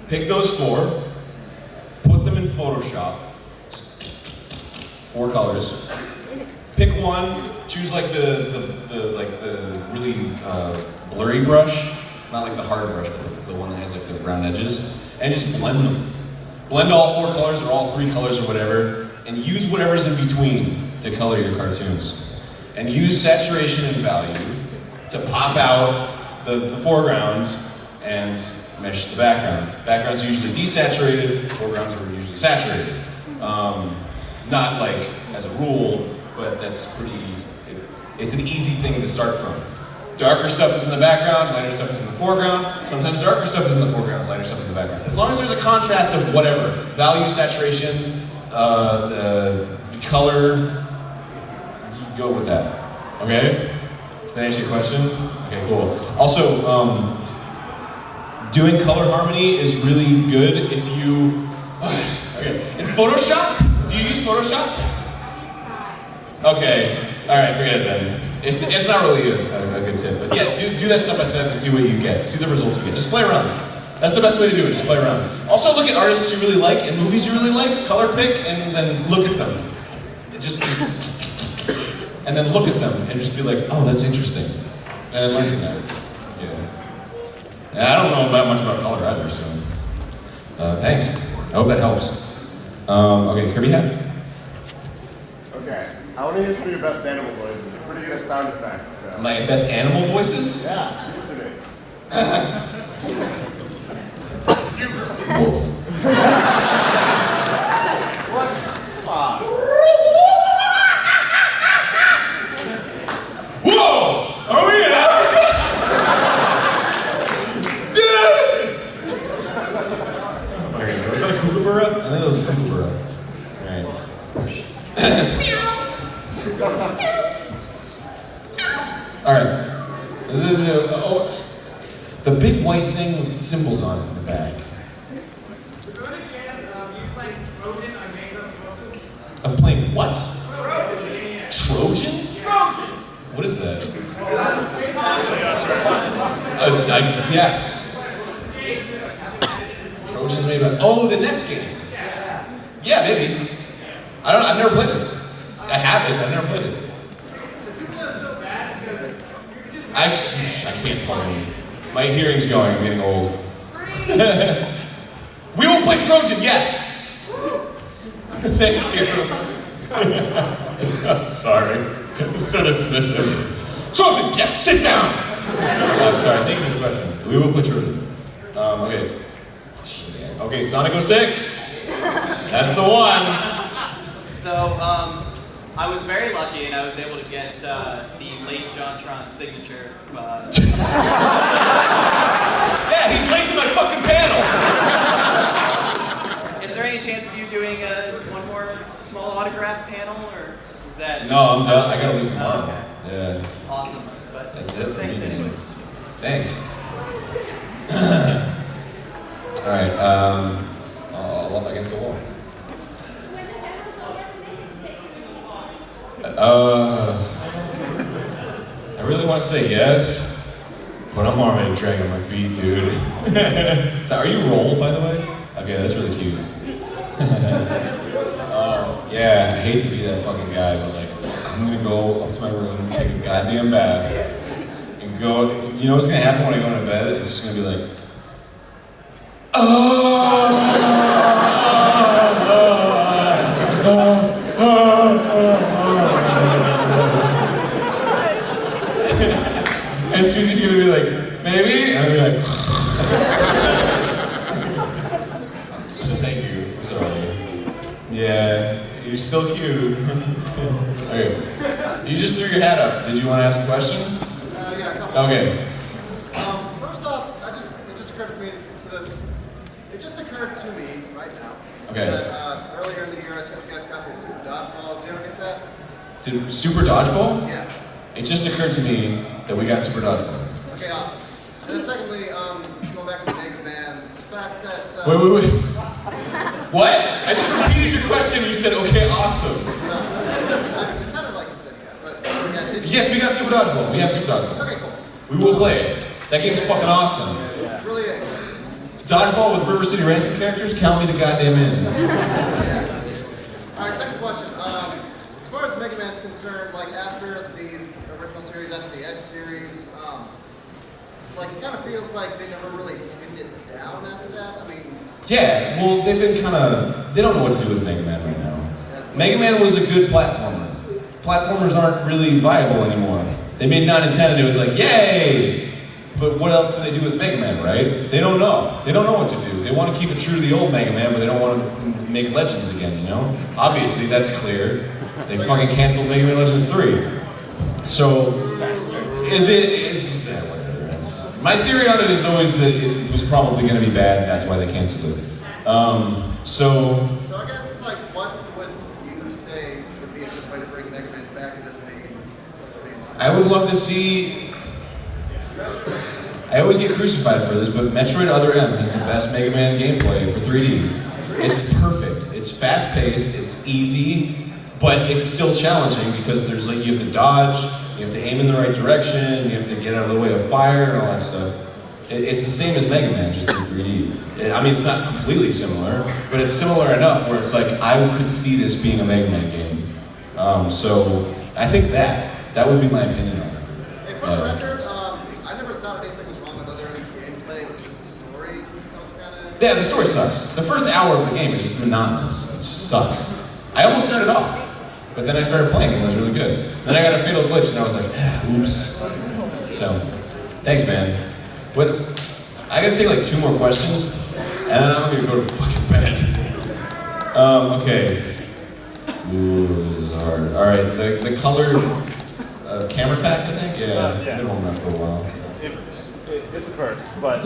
Pick those 4. Put them in Photoshop. 4 colors. Pick one. Choose like the really blurry brush, not like the hard brush, but the one that has like the round edges, and just blend them. Blend all 4 colors or all 3 colors or whatever, and use whatever's in between to color your cartoons. And use saturation and value to pop out the foreground and mesh the background. Backgrounds are usually desaturated, foregrounds are usually saturated. Not like as a rule, but that's it's an easy thing to start from. Darker stuff is in the background, lighter stuff is in the foreground. Sometimes darker stuff is in the foreground, lighter stuff is in the background. As long as there's a contrast of whatever, value, saturation, color, you go with that. Okay? Does that answer your question? Okay, cool. Also, doing color harmony is really good if you... Okay, in Photoshop, do you use Photoshop? Okay, alright, forget it then. It's not really a good tip, but yeah, do that stuff I said and see what you get. See the results you get. Just play around. That's the best way to do it, just play around. Also look at artists you really like and movies you really like, color pick, and then look at them. Just and then look at them and just be like, oh, that's interesting. And then learn from that. Yeah. And I don't know much about color either, so thanks. I hope that helps. Okay, Kirby hat. Okay, I want to hear some of your best animal voices. You're pretty good at sound effects. So. My best animal voices? Yeah, give it to me. Wolf. What? Come on. Whoa! Are we in Africa? Was that a kookaburra? I think that was a kookaburra. Alright. Alright. Oh, the big white thing with symbols on it in the back. Of playing what? Trojan? Trojan! What is that? I guess. Trojan's made by... Oh, the NES game. Yeah, maybe. I've never played it. I have it, I've never played it. I can't fucking... My hearing's going, I'm getting old. We will play Trojan, yes! Thank you. I'm sorry. So dismissive. Trojan, yes, sit down! I'm sorry, thank you for the question. We will play Trojan. Okay. Okay, Sonic 06. That's the one. So, I was very lucky and I was able to get the late JonTron signature. Yeah, he's late to my fucking panel! Is there any chance of you doing one more small autograph panel, or is that... No, I'm done. I gotta leave tomorrow. Okay. Yeah. Awesome. But that's it for thanks me. anyway. Thanks. Alright, I'll up against the wall. want to say yes, but I'm already dragging my feet, dude. So, are you Roll, by the way? Okay, that's really cute. Yeah, I hate to be that fucking guy, but like, I'm gonna go up to my room, take a goddamn bath, and go. You know what's gonna happen when I go to bed? It's just gonna be like, and Susie's gonna be like, maybe, and I'll be like, so thank you. I'm sorry. Yeah, you're still cute. Okay, you just threw your hat up. Did you want to ask a question? Yeah, a couple. Okay. First off, it just occurred to me right now. Okay. That earlier in the year I sent you guys a copy of Super Dodgeball. Did you ever get that? Did Super Dodgeball? Yeah. It just occurred to me that we got Super Dodgeball. Okay, awesome. And then secondly, going back to Mega Man, the fact that... Wait. What? I just repeated your question and you said, okay, awesome. It sounded like you said yeah, but... Yeah, Yes, we got Super Dodgeball. We have Super Dodgeball. Okay, cool. We will play it. That game's fucking awesome. It really is. It's Dodgeball with River City Ransom characters? Count me the goddamn in. Alright, second question. As far as Mega Man's concerned, like after the original series, after the Ed series, like it kind of feels like they never really pinned it down after that. I mean... Yeah, well, they've been kind of... They don't know what to do with Mega Man right now. Mega Man was a good platformer. Platformers aren't really viable anymore. They made 9 and 10 and it was like, yay! But what else do they do with Mega Man, right? They don't know. They don't know what to do. They want to keep it true to the old Mega Man, but they don't want to make Legends again, you know? Obviously, that's clear. They fucking canceled Mega Man Legends 3. So, my theory on it is always that it was probably going to be bad, and that's why they canceled it. So I guess, like, what would you say would be a good way to bring Mega Man back into the main line? I would love to see... I always get crucified for this, but Metroid Other M has the best Mega Man gameplay for 3D. It's perfect. It's fast-paced, it's easy, but it's still challenging because there's like, you have to dodge, you have to aim in the right direction, you have to get out of the way of fire and all that stuff. It's the same as Mega Man, just in 3D. I mean, it's not completely similar, but it's similar enough where it's like, I could see this being a Mega Man game. So, I think that would be my opinion on it. Hey, for the record, I never thought anything was wrong with Other M's gameplay. It was just the story that was kind of... Yeah, the story sucks. The first hour of the game is just monotonous. It just sucks. I almost turned it off, but then I started playing and it was really good. Then I got a fatal glitch and I was like, oops. So, thanks, man. What? I gotta take like 2 more questions, and then I'm gonna go to fucking bed. Okay. Ooh, this is hard. All right, the color camera pack, I think. Yeah, been holding that for a while. It's a purse, but...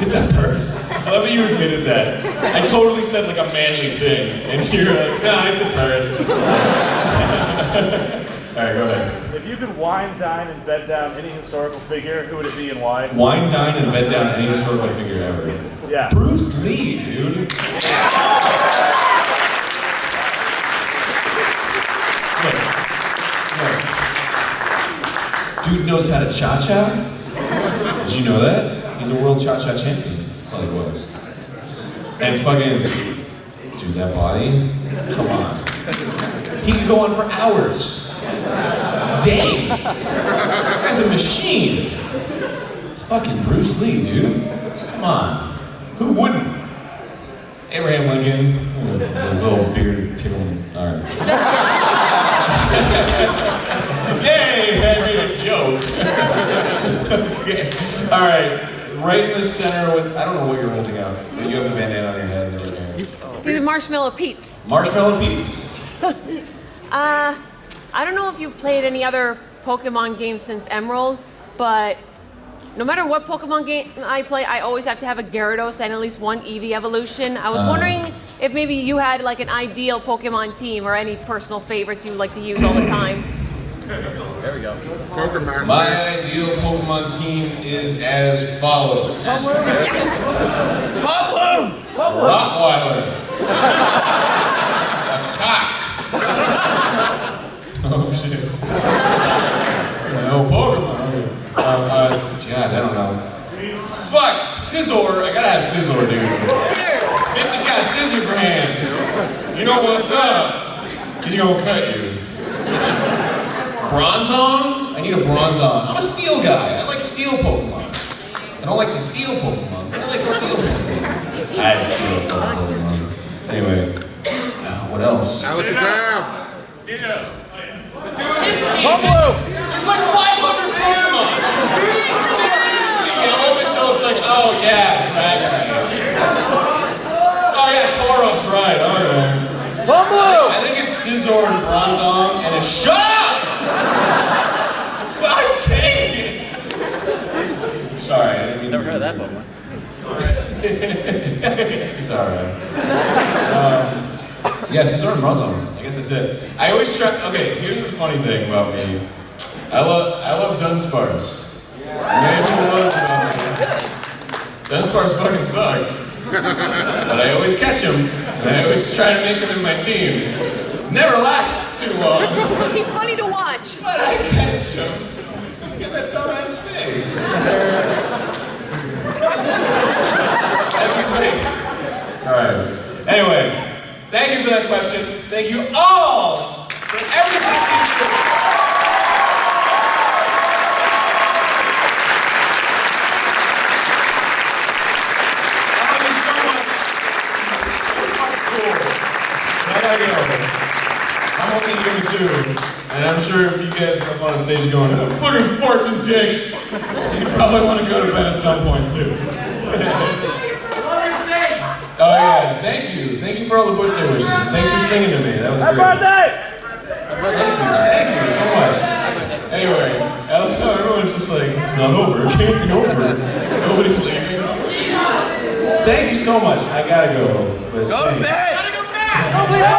It's a purse. I love that you admitted that. I totally said like a manly thing, and you're like, no, it's a purse. All right, go ahead. If you could wine, dine, and bed down any historical figure, who would it be and why? Wine, dine, and bed down any historical figure ever. Yeah. Bruce Lee, dude. Look. Dude knows how to cha-cha. Did you know that? He's a world cha-cha champion. Well, he was. And fucking, dude, that body, come on. He could go on for hours. Days. That guy's a machine. Fucking Bruce Lee, dude. Come on. Who wouldn't? Abraham Lincoln. His little beard tickling. Alright. Yay! I made a joke. Okay. Alright. Right in the center with, I don't know what you're holding out, but you have the bandana on your head and everything. These are Marshmallow Peeps. Marshmallow Peeps. I don't know if you've played any other Pokemon games since Emerald, but no matter what Pokemon game I play, I always have to have a Gyarados and at least one Eevee evolution. I was wondering if maybe you had like an ideal Pokemon team or any personal favorites you like to use all the time. There we go. My ideal Pokemon team is as follows. Rottweiler. A cock. Oh shit. No Pokemon. have Scizor, dude. Bitch just got scissor for hands. You know what's up? He's gonna cut you. Bronzong? I need a Bronzong. I'm a steel guy. I like steel Pokemon. I don't like to steal Pokemon, but I like steel Pokemon. I steal Pokemon. Anyway, what else? Now look at time. There's like 500 Pokemon! Seriously, yellow until it's like, oh yeah, Dragonite. Oh yeah, Tauros, right, alright. I think it's Scizor and Bronzong, and it's shut up! Gosh dang it! Sorry, I didn't mean. Never heard of that Pokemon. It's alright. Yeah, Scizor and Bronzong. I guess that's it. I always try. Okay, here's the funny thing about me. I love Dunsparce. Maybe who knows about me? Dunsparce fucking sucks. But I always catch him, and I always try to make him in my team. Never lasts too long. He's funny to watch. But I catch him. He's got that dumbass face. That's his face. Alright. Anyway, thank you for that question. Thank you all for everything you do. I love you so much. It's so fucking cool. I gotta go. I'm only doing 2, and I'm sure if you guys were up on the stage going, fucking farts and dicks, you probably want to go to bed at some point too. Oh yeah, thank you. Thank you for all the birthday wishes. Thanks for singing to me. That was great. Happy birthday! Thank you so much. Anyway, everyone's just like, it's not over. It can't be over. Nobody's leaving. Thank you so much. I gotta go. But Go to bed! Gotta go back!